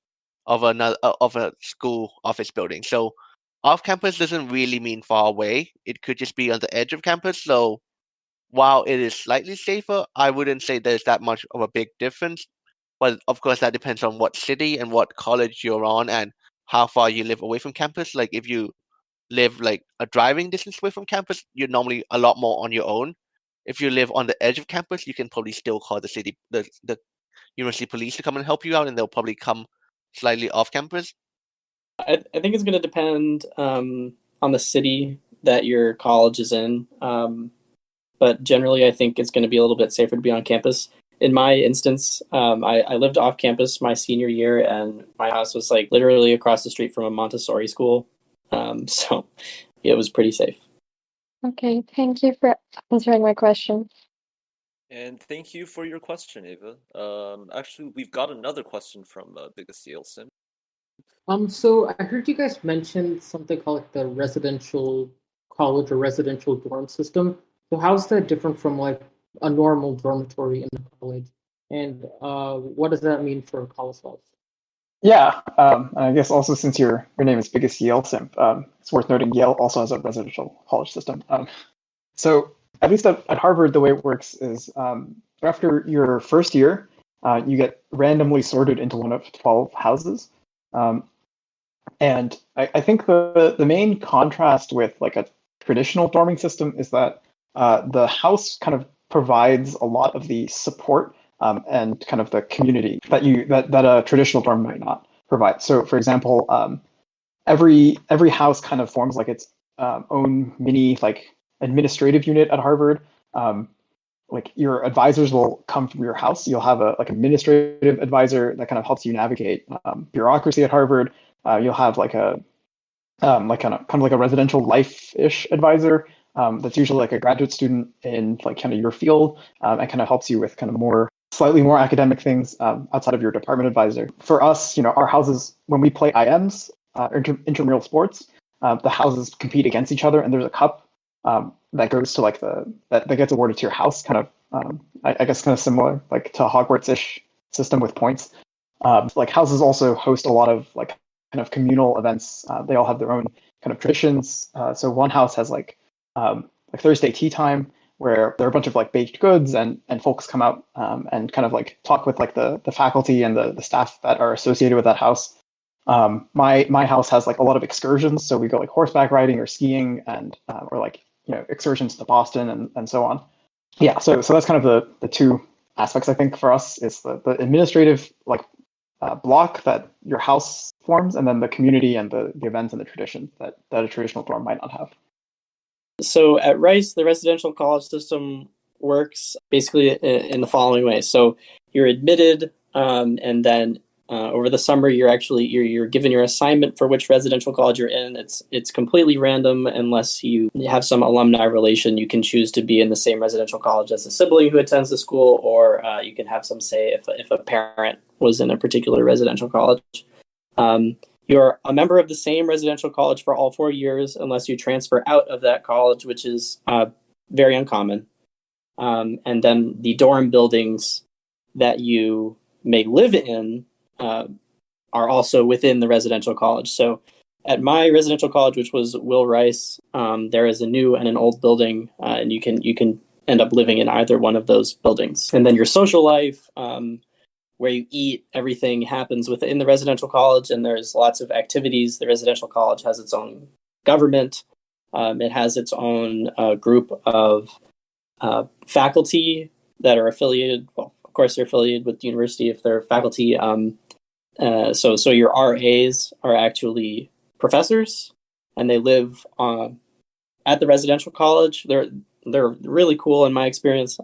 of a school office building. So off-campus doesn't really mean far away. It could just be on the edge of campus. So while it is slightly safer, I wouldn't say there's that much of a big difference. But of course, that depends on what city and what college you're on and how far you live away from campus. Like if you live like a driving distance away from campus, you're normally a lot more on your own. If you live on the edge of campus, you can probably still call the university police to come and help you out, and they'll probably come slightly off campus. I think it's going to depend on the city that your college is in. But generally, I think it's going to be a little bit safer to be on campus. In my instance, I lived off campus my senior year, and my house was like literally across the street from a Montessori school. So it was pretty safe. Okay, thank you for answering my question. And thank you for your question, Ava. Actually, we've got another question from Biggest Yaleson. So I heard you guys mention something called like the residential college or residential dorm system. So how's that different from like a normal dormitory in a college? And what does that mean for college life? Yeah, I guess also since your name is Biggest Yale Simp, it's worth noting Yale also has a residential college system. So at least at Harvard, the way it works is after your first year, you get randomly sorted into one of 12 houses. And I think the main contrast with like a traditional dorming system is that the house kind of provides a lot of the support and kind of the community that a traditional dorm might not provide. So, for example, every house kind of forms like its own mini like administrative unit at Harvard. Like your advisors will come from your house. You'll have a like administrative advisor that kind of helps you navigate bureaucracy at Harvard. You'll have like a kind of like a residential life-ish advisor that's usually like a graduate student in like kind of your field and kind of helps you with kind of slightly more academic things outside of your department advisor. For us, our houses, when we play IMs, intramural sports, the houses compete against each other, and there's a cup that goes to like that gets awarded to your house, kind of I guess kind of similar like to a Hogwarts-ish system with points. Like houses also host a lot of like kind of communal events. They all have their own kind of traditions. So one house has like Thursday tea time, where there are a bunch of like baked goods and folks come out and kind of like talk with like the faculty and the staff that are associated with that house. My house has like a lot of excursions, so we go like horseback riding or skiing and or like excursions to Boston and so on. Yeah, so that's kind of the two aspects I think for us is the administrative like block that your house forms, and then the community and the events and the tradition that a traditional dorm might not have. So at Rice, the residential college system works basically in the following way. So you're admitted, and then over the summer, you're given your assignment for which residential college you're in. It's completely random unless you have some alumni relation. You can choose to be in the same residential college as a sibling who attends the school, or you can have some say if a parent was in a particular residential college. You're a member of the same residential college for all 4 years unless you transfer out of that college, which is very uncommon. and then the dorm buildings that you may live in are also within the residential college. So at my residential college, which was Will Rice, there is a new and an old building, and you can end up living in either one of those buildings. And then your social life, where you eat, everything happens within the residential college, and there's lots of activities. The residential college has its own government. It has its own group of faculty that are affiliated. Well, of course, they're affiliated with the university if they're faculty. So your RAs are actually professors, and they live at the residential college. They're really cool in my experience.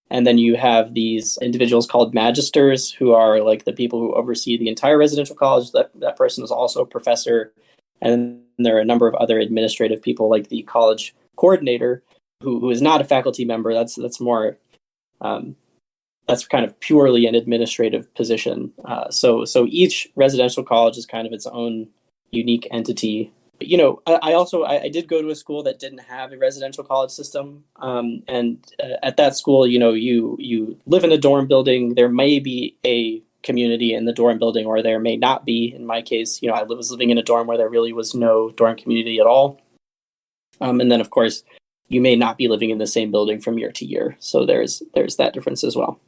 And then you have these individuals called magisters, who are like the people who oversee the entire residential college. That person is also a professor. And there are a number of other administrative people, like the college coordinator, who is not a faculty member. That's more that's kind of purely an administrative position. So each residential college is kind of its own unique entity. You know, I did go to a school that didn't have a residential college system, and at that school, you know, you live in a dorm building. There may be a community in the dorm building, or there may not be. In my case, you know, I was living in a dorm where there really was no dorm community at all. And then, of course, you may not be living in the same building from year to year. So there's that difference as well.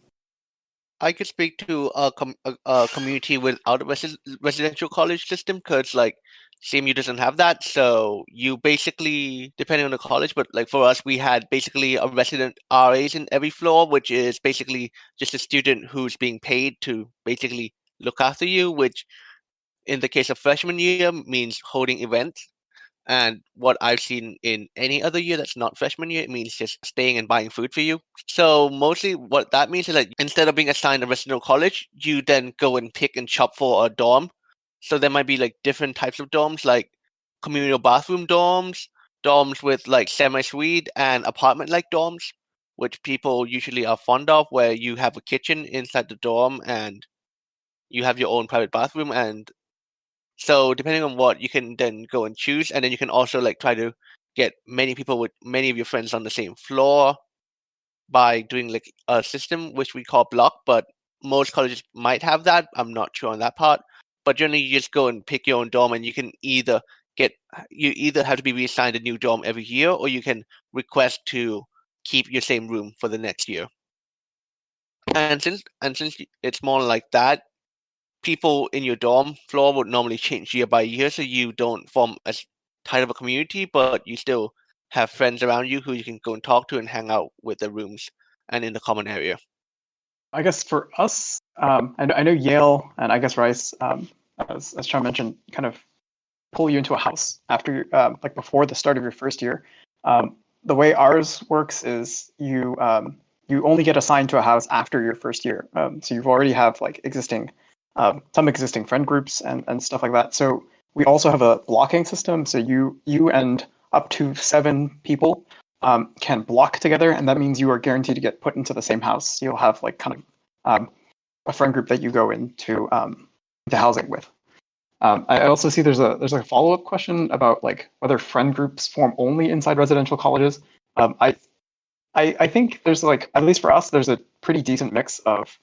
I could speak to a community without a residential college system, because like CMU doesn't have that. So you basically, depending on the college, but like for us, we had basically a resident RAs in every floor, which is basically just a student who's being paid to basically look after you, which in the case of freshman year means holding events. And what I've seen in any other year that's not freshman year, it means just staying and buying food for you. So mostly what that means is that instead of being assigned a residential college, you then go and pick and shop for a dorm. So there might be like different types of dorms, like communal bathroom dorms, dorms with like semi-suite, and apartment-like dorms, which people usually are fond of, where you have a kitchen inside the dorm and you have your own private bathroom. And so depending on what, you can then go and choose, and then you can also like try to get many people with many of your friends on the same floor by doing like a system which we call block, but most colleges might have that. I'm not sure on that part. But generally you just go and pick your own dorm, and you can either have to be reassigned a new dorm every year, or you can request to keep your same room for the next year. And since it's more like that, people in your dorm floor would normally change year by year, so you don't form as tight of a community, but you still have friends around you who you can go and talk to and hang out with the rooms and in the common area. I guess for us, I know Yale and I guess Rice, as Sean mentioned, kind of pull you into a house after like before the start of your first year. The way ours works is you only get assigned to a house after your first year. So you've already have like some existing friend groups and stuff like that. So we also have a blocking system. So you and up to 7 people can block together, and that means you are guaranteed to get put into the same house. You'll have like kind of a friend group that you go into housing with. I also see there's a follow-up question about like whether friend groups form only inside residential colleges. I think there's like, at least for us, there's a pretty decent mix of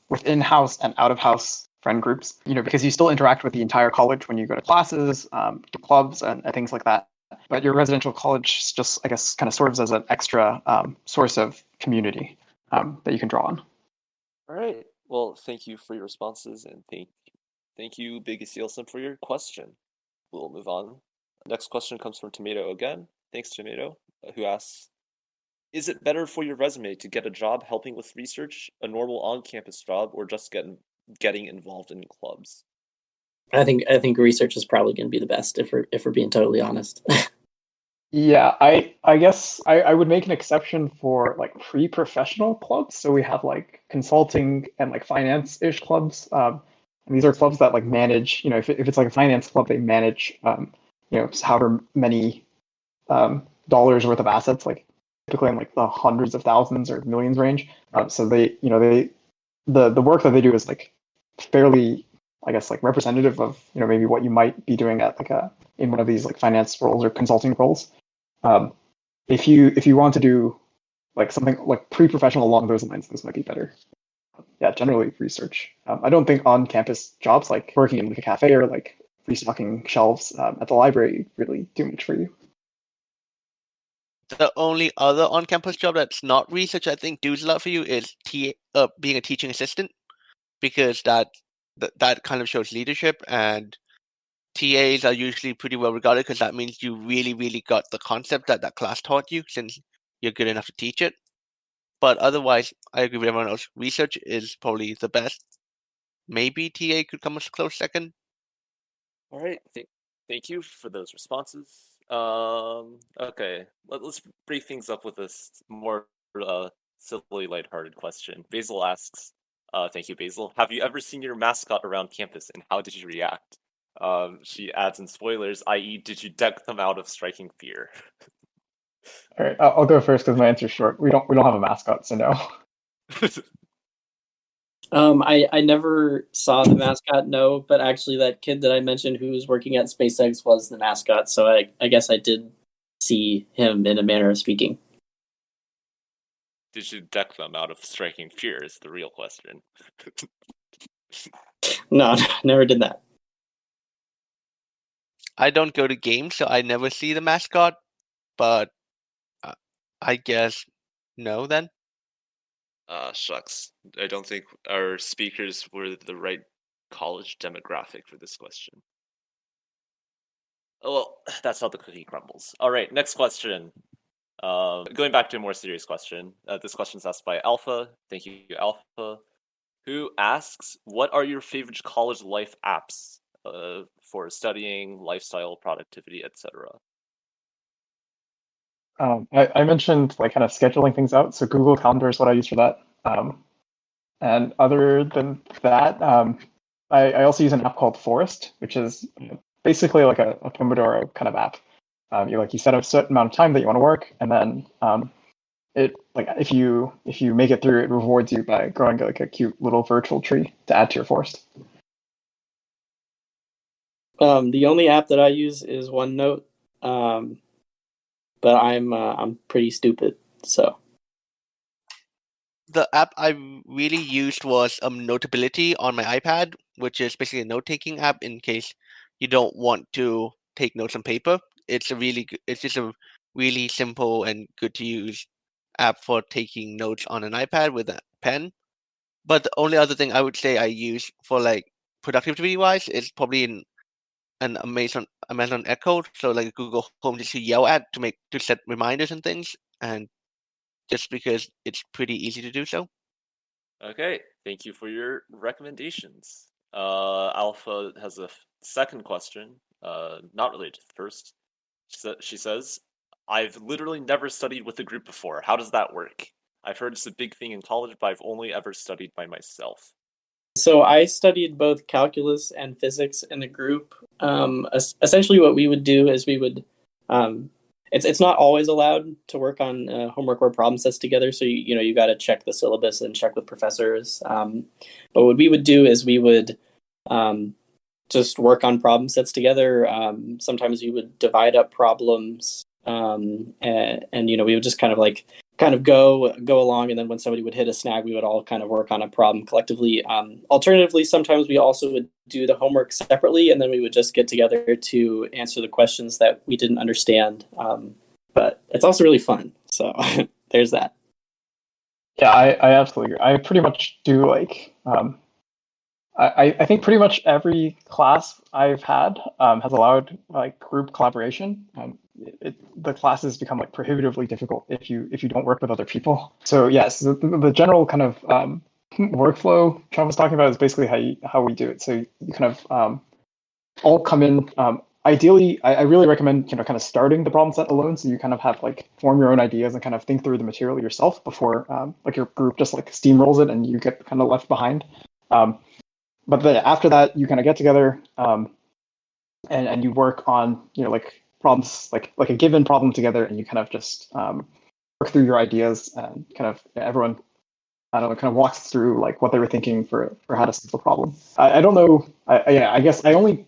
within house and out of house friend groups, you know, because you still interact with the entire college when you go to classes, to clubs and things like that. But your residential college just, I guess, kind of serves as an extra source of community that you can draw on. All right. Well, thank you for your responses, and thank you, Big Sealson, for your question. We'll move on. Next question comes from Tomato again. Thanks, Tomato, who asks, is it better for your resume to get a job helping with research, a normal on-campus job, or just getting involved in clubs? I think research is probably going to be the best if we're being totally honest. Yeah, I guess I would make an exception for like pre-professional clubs. So we have like consulting and like finance-ish clubs. And these are clubs that like manage, you know, if it's like a finance club, they manage, you know, however many dollars worth of assets, like typically in like the hundreds of thousands or millions range. So they, you know, the work that they do is like fairly, I guess, like representative of, you know, maybe what you might be doing at like in one of these like finance roles or consulting roles. If you want to do like something like pre-professional along those lines, this might be better. Yeah, generally research. I don't think on-campus jobs like working in like a cafe or like restocking shelves at the library really do much for you. The only other on-campus job that's not research I think does a lot for you is being a teaching assistant, because that kind of shows leadership, and TAs are usually pretty well regarded because that means you really, really got the concept that class taught you, since you're good enough to teach it. But otherwise, I agree with everyone else. Research is probably the best. Maybe TA could come a close second. All right. Thank you for those responses. Okay. Let's break things up with this more silly, lighthearted question. Basil asks, thank you, Basil. Have you ever seen your mascot around campus, and how did you react? She adds in spoilers, i.e., did you deck them out of striking fear? All right, I'll go first because my answer's short. We don't have a mascot, so no. I never saw the mascot, no, but actually that kid that I mentioned who was working at SpaceX was the mascot, so I guess I did see him in a manner of speaking. Did you deck them out of striking fear is the real question. No, never did that. I don't go to games, so I never see the mascot, but I guess no then. Shucks. I don't think our speakers were the right college demographic for this question. Oh, well, that's how the cookie crumbles. All right, next question. Going back to a more serious question. This question is asked by Alpha. Thank you, Alpha. Who asks, what are your favorite college life apps for studying, lifestyle, productivity, etc.? I mentioned like kind of scheduling things out. So Google Calendar is what I use for that. And other than that, I also use an app called Forest, which is basically like a Pomodoro kind of app. You set up a certain amount of time that you want to work, and then it like if you make it through, it rewards you by growing like a cute little virtual tree to add to your forest. The only app that I use is OneNote, but I'm pretty stupid, so. The app I really used was Notability on my iPad, which is basically a note-taking app in case you don't want to take notes on paper. It's just a really simple and good to use app for taking notes on an iPad with a pen. But the only other thing I would say I use for like productivity wise is probably an Amazon Echo, so like Google Home, just to yell at to set reminders and things, and just because it's pretty easy to do so. Okay, thank you for your recommendations. Alpha has a second question, not related to the first. She says, I've literally never studied with a group before. How does that work? I've heard it's a big thing in college, but I've only ever studied by myself. So I studied both calculus and physics in a group. Essentially what we would do is we would, it's not always allowed to work on homework or problem sets together. So, you got to check the syllabus and check with professors. But what we would do is we would just work on problem sets together. Sometimes we would divide up problems and we would just kind of go along, and then when somebody would hit a snag, we would all kind of work on a problem collectively. Alternatively, sometimes we also would do the homework separately, and then we would just get together to answer the questions that we didn't understand. But it's also really fun. So there's that. Yeah, I absolutely agree. I pretty much do like I think pretty much every class I've had has allowed like group collaboration. The classes become like prohibitively difficult if you don't work with other people. So yes, the general kind of workflow Sean was talking about is basically how we do it. So you kind of all come in. Ideally, I really recommend kind of starting the problem set alone, so you kind of have like form your own ideas and kind of think through the material yourself before like your group just like steamrolls it and you get kind of left behind. But then after that, you kind of get together and you work on like problems like a given problem together, and you kind of just work through your ideas and kind of everyone kind of walks through like what they were thinking for how to solve the problem. I don't know. I guess I only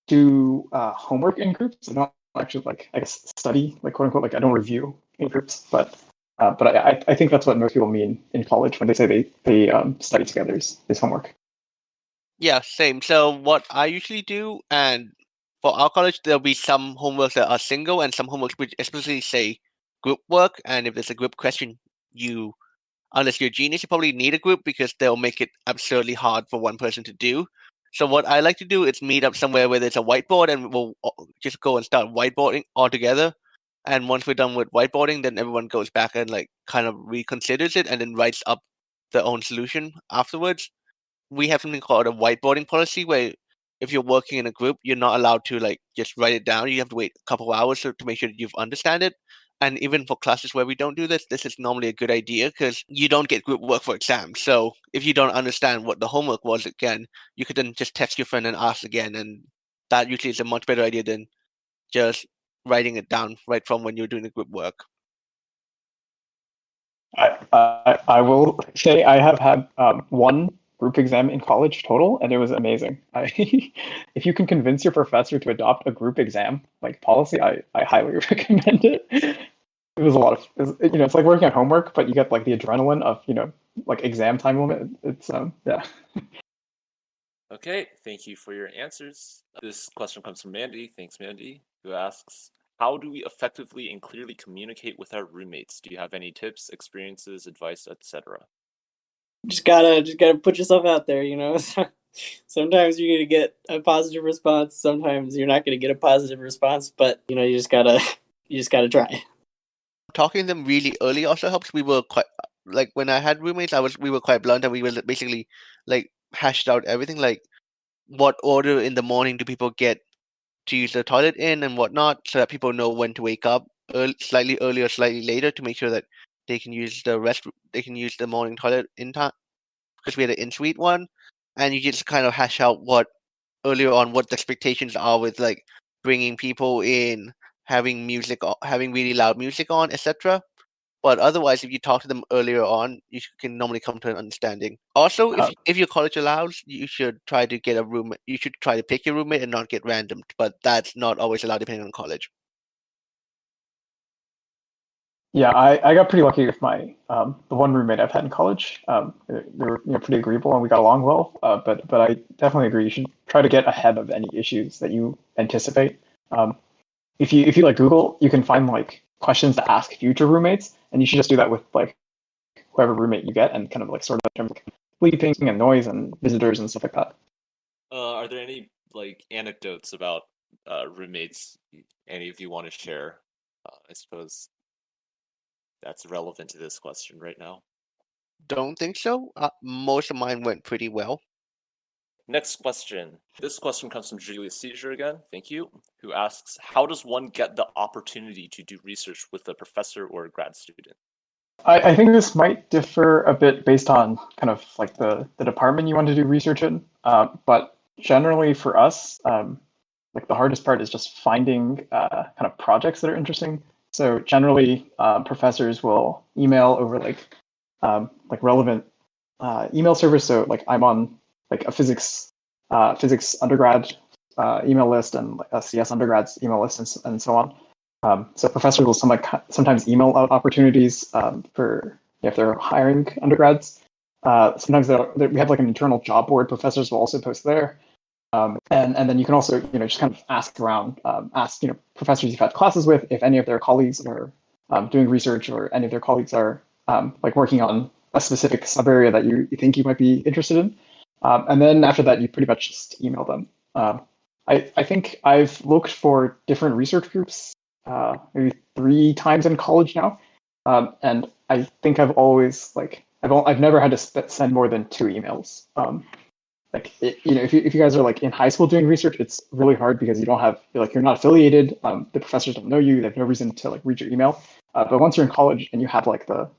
do homework in groups. I don't actually study quote unquote, I don't review in groups, but But I think that's what most people mean in college when they say they study together is homework. Yeah, same. So what I usually do, and for our college, there'll be some homeworks that are single and some homeworks which explicitly say group work. And if there's a group question, unless you're a genius, you probably need a group because they'll make it absurdly hard for one person to do. So what I like to do is meet up somewhere where there's a whiteboard, and we'll just go and start whiteboarding all together. And once we're done with whiteboarding, then everyone goes back and like kind of reconsiders it and then writes up their own solution afterwards. We have something called a whiteboarding policy where if you're working in a group, you're not allowed to like just write it down. You have to wait a couple of hours to make sure that you've understand it. And even for classes where we don't do this, this is normally a good idea because you don't get group work for exams. So if you don't understand what the homework was again, you could then just text your friend and ask again. And that usually is a much better idea than just writing it down right from when you're doing the group work. I will say I have had one group exam in college total, and it was amazing. If you can convince your professor to adopt a group exam like policy, I highly recommend it. It was a lot of, it's like working on homework, but you get like the adrenaline of, like exam time limit. It's yeah. Okay, thank you for your answers. This question comes from Mandy. Thanks, Mandy, who asks, how do we effectively and clearly communicate with our roommates? Do you have any tips, experiences, advice, etc.? Just gotta put yourself out there, Sometimes you're gonna get a positive response, sometimes you're not gonna get a positive response, but you just gotta try. Talking to them really early also helps. We were quite like when I had roommates, we were quite blunt and we were basically like hashed out everything, like what order in the morning do people get to use the toilet in and whatnot, so that people know when to wake up slightly earlier, slightly later, to make sure that they can use the morning toilet in time, because we had an in-suite one, and you just kind of hash out what earlier on what the expectations are with like bringing people in, having really loud music on, etc. But otherwise, if you talk to them earlier on, you can normally come to an understanding. Also, if your college allows, you should try to get a roommate. You should try to pick your roommate and not get randomed. But that's not always allowed depending on college. Yeah, I got pretty lucky with my the one roommate I've had in college. They were pretty agreeable and we got along well. But I definitely agree. You should try to get ahead of any issues that you anticipate. If you like Google, you can find like questions to ask future roommates, and you should just do that with like whoever roommate you get, and kind of like sort of in terms of sleeping and noise and visitors and stuff like that. Are there any like anecdotes about roommates any of you want to share? I suppose that's relevant to this question right now. Don't think so. Most of mine went pretty well. Next question. This question comes from Julius Seizure again, thank you, who asks, how does one get the opportunity to do research with a professor or a grad student? I think this might differ a bit based on kind of like the department you want to do research in. But generally for us, like the hardest part is just finding kind of projects that are interesting. So generally, professors will email over like relevant email servers. So like I'm on like a physics undergrad email list and a CS undergrad's email list and so on. So professors will sometimes email out opportunities for if they're hiring undergrads. Sometimes we have like an internal job board. Professors will also post there. And then you can also just kind of ask around, ask professors you've had classes with if any of their colleagues are doing research or any of their colleagues are like working on a specific sub area that you think you might be interested in. And then after that, you pretty much just email them. I think I've looked for different research groups maybe 3 times in college now, and I think I've always I've never had to send more than 2 emails. If you guys are like in high school doing research, it's really hard because you don't have you're not affiliated. The professors don't know you. They have no reason to like read your email. But once you're in college and you have like the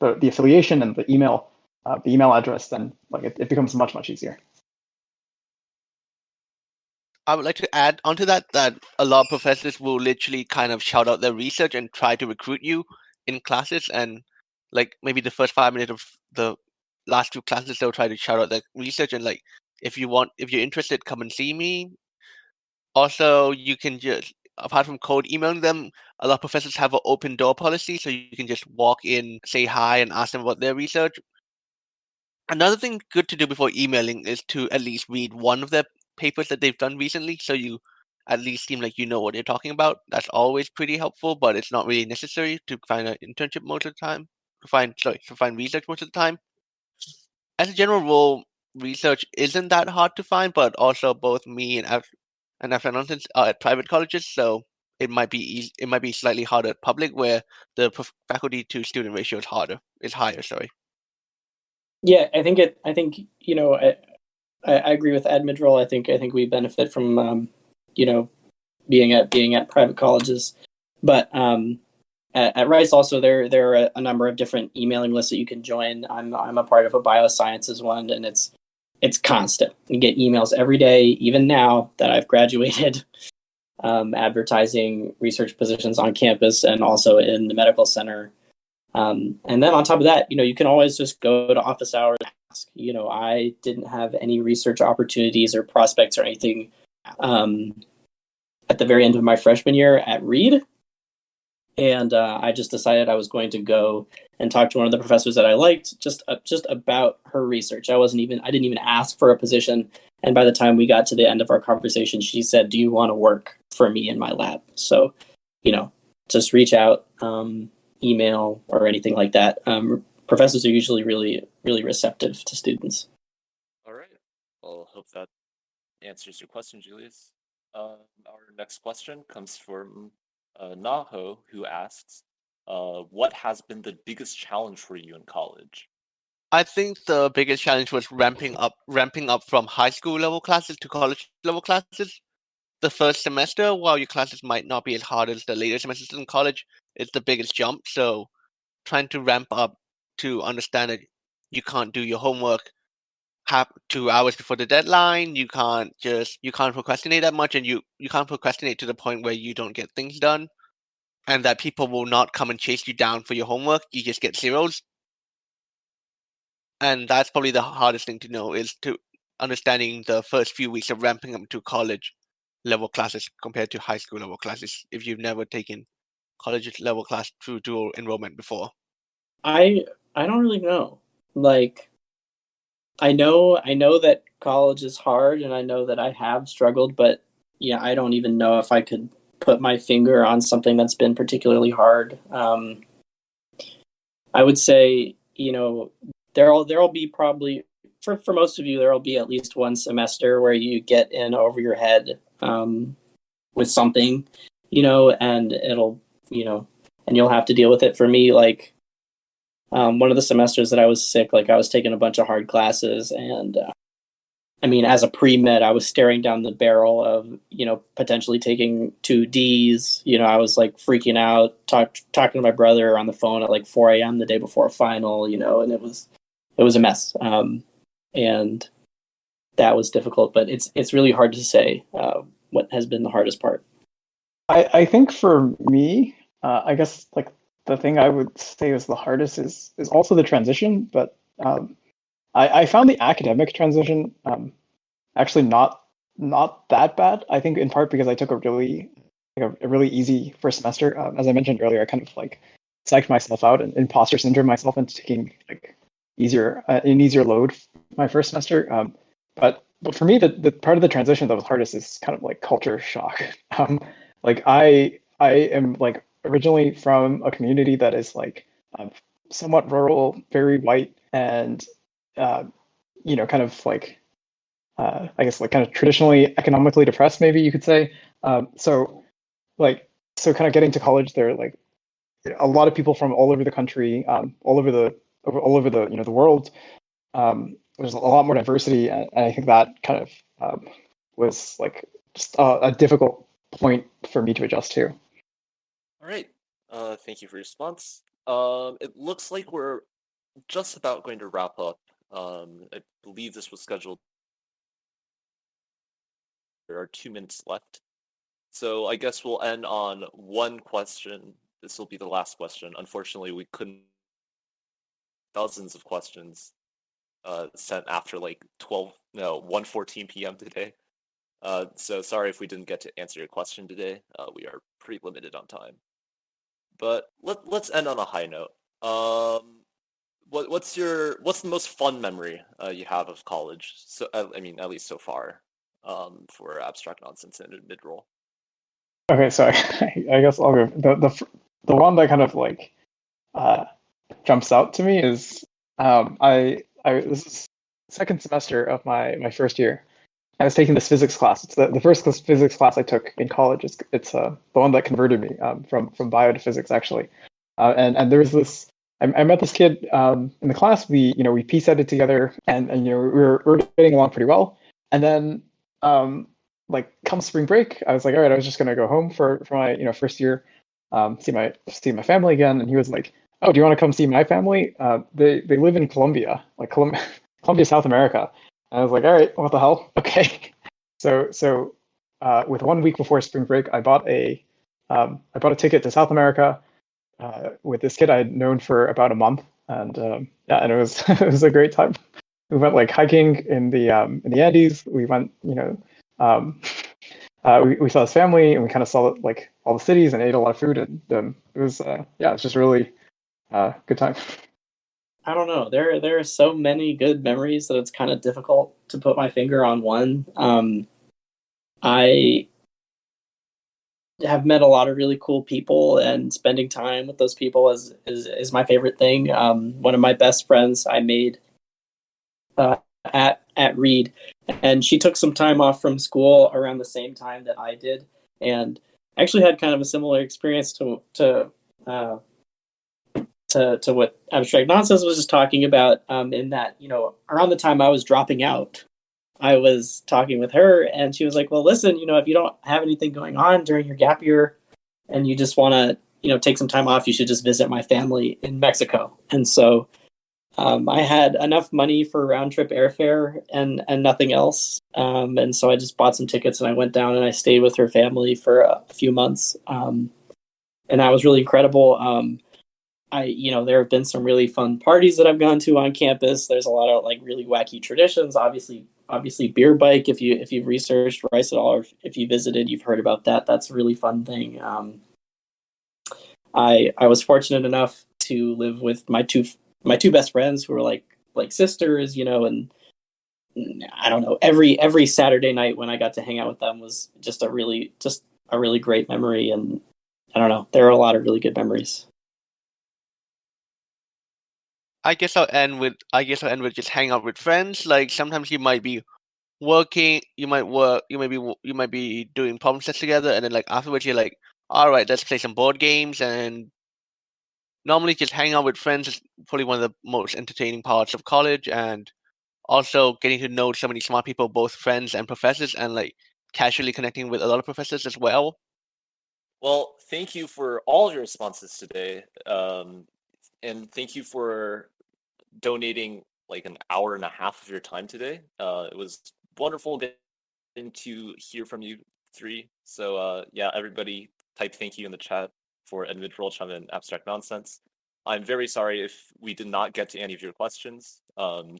affiliation and the email address, then like it becomes much easier. I would like to add onto that a lot of professors will literally kind of shout out their research and try to recruit you in classes, and like maybe the first 5 minutes of the last 2 classes they'll try to shout out their research and like if you're interested, come and see me. Also, you can just apart from cold emailing them, a lot of professors have an open door policy, so you can just walk in, say hi, and ask them about their research. Another thing good to do before emailing is to at least read one of their papers that they've done recently, so you at least seem like you know what they're talking about. That's always pretty helpful, but it's not really necessary to find an internship most of the time. To find research most of the time. As a general rule, research isn't that hard to find, but also both me and our friends are at private colleges, so it might be it might be slightly harder at public, where the faculty to student ratio is higher. Sorry. Yeah, I think I agree with Admidral. I think we benefit from being at private colleges, but at Rice also there are a number of different emailing lists that you can join. I'm a part of a biosciences one, and it's constant. You get emails every day, even now that I've graduated, advertising research positions on campus and also in the medical center. And then on top of that, you can always just go to office hours and ask. I didn't have any research opportunities or prospects or anything at the very end of my freshman year at Reed. And I just decided I was going to go and talk to one of the professors that I liked just about her research. I didn't even ask for a position. And by the time we got to the end of our conversation, she said, "Do you want to work for me in my lab?" So, just reach out, email or anything like that. Professors are usually really, really receptive to students. All right. Well, hope that answers your question, Julius. Our next question comes from Naho, who asks, what has been the biggest challenge for you in college? I think the biggest challenge was ramping up from high school level classes to college level classes. The first semester, while your classes might not be as hard as the later semesters in college, it's the biggest jump. So trying to ramp up to understand that you can't do your homework 2 hours before the deadline. You can't procrastinate that much, and you can't procrastinate to the point where you don't get things done, and that people will not come and chase you down for your homework. You just get zeros. And that's probably the hardest thing to know, is to understanding the first few weeks of ramping up to college level classes compared to high school level classes if you've never taken college level class through dual enrollment before. I don't really know. Like, I know that college is hard, and I know that I have struggled, but yeah, I don't even know if I could put my finger on something that's been particularly hard. I would say, there'll be probably for most of you, there'll be at least one semester where you get in over your head with something, and it'll, and you'll have to deal with it. For me, like, one of the semesters that I was sick, like, I was taking a bunch of hard classes, and as a pre-med, I was staring down the barrel of, potentially taking 2 Ds. I was like freaking out, talking to my brother on the phone at like 4 a.m. the day before a final, and it was a mess. And that was difficult, but it's really hard to say what has been the hardest part. I think for me, I guess like the thing I would say is the hardest is also the transition, but I found the academic transition actually not that bad. I think in part because I took a really easy first semester. As I mentioned earlier, I kind of like psyched myself out and imposter syndrome myself into taking like an easier load my first semester. But for me, the part of the transition that was hardest is kind of like culture shock. Like I am like originally from a community that is like somewhat rural, very white, and kind of like I guess like kind of traditionally economically depressed, maybe you could say. So kind of getting to college, there are like a lot of people from all over the country, all over the the world. There's a lot more diversity, and I think that kind of was like just a difficult point for me to adjust to. All right. Thank you for your response. It looks like we're just about going to wrap up. I believe this was scheduled. There are 2 minutes left. So I guess we'll end on one question. This will be the last question. Unfortunately, we couldn't. Dozens of questions sent after like 1:14 p.m. today. So sorry if we didn't get to answer your question today. We are pretty limited on time. But let's end on a high note. What's the most fun memory you have of college? So I mean, at least so far, for abstract nonsense and Admidral. Okay, so I guess I'll go. The one that kind of like jumps out to me is I this is second semester of my first year. I was taking this physics class. It's the first physics class I took in college. It's the one that converted me from bio to physics actually. And there was this. I met this kid in the class. We piece edited together, and we were getting along pretty well. And then like come spring break, I was like, all right, I was just gonna go home for my first year, see my family again. And he was like, oh, do you want to come see my family? They live in Colombia, like Colombia, South America. And I was like, all right, what the hell? Okay. So with 1 week before spring break, I bought a ticket to South America with this kid I had known for about a month, and and it was it was a great time. We went like hiking in the Andes. We went, we saw his family, and we kind of saw like all the cities and ate a lot of food, and it was it's just really good time. I don't know. There are so many good memories that it's kind of difficult to put my finger on one. I have met a lot of really cool people, and spending time with those people is my favorite thing. One of my best friends I made at Reed, and she took some time off from school around the same time that I did, and actually had kind of a similar experience to what Abstract Nonsense was just talking about, in that, around the time I was dropping out, I was talking with her, and she was like, well, listen, if you don't have anything going on during your gap year and you just want to, take some time off, you should just visit my family in Mexico. And so I had enough money for round trip airfare and nothing else. And so I just bought some tickets and I went down and I stayed with her family for a few months. And that was really incredible. There have been some really fun parties that I've gone to on campus. There's a lot of like really wacky traditions. Obviously beer bike. If you've researched Rice at all, or if you visited, you've heard about that. That's a really fun thing. I was fortunate enough to live with my two best friends who were like sisters, and I don't know, every Saturday night when I got to hang out with them was just a really great memory. And I don't know, there are a lot of really good memories. I guess I'll end with just hang out with friends. Like sometimes you might be working, you might be doing problem sets together, and then like afterwards you're like, all right, let's play some board games. And normally just hanging out with friends is probably one of the most entertaining parts of college, and also getting to know so many smart people, both friends and professors, and like casually connecting with a lot of professors as well. Well, thank you for all of your responses today, and thank you for donating like an hour and a half of your time today. It was wonderful getting to hear from you three. So yeah, everybody type thank you in the chat for Admidral, Chumer, and Abstract Nonsense. I'm very sorry if we did not get to any of your questions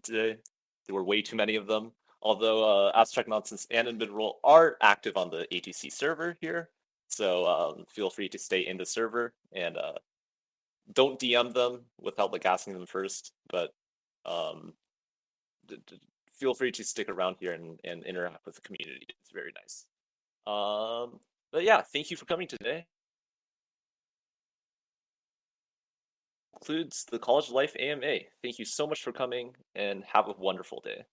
today. There were way too many of them. Although Abstract Nonsense and Admidral are active on the ATC server here, so feel free to stay in the server and don't DM them without like asking them first, but feel free to stick around here and interact with the community. It's very nice. But yeah, thank you for coming today. Concludes the College Life AMA. Thank you so much for coming and have a wonderful day.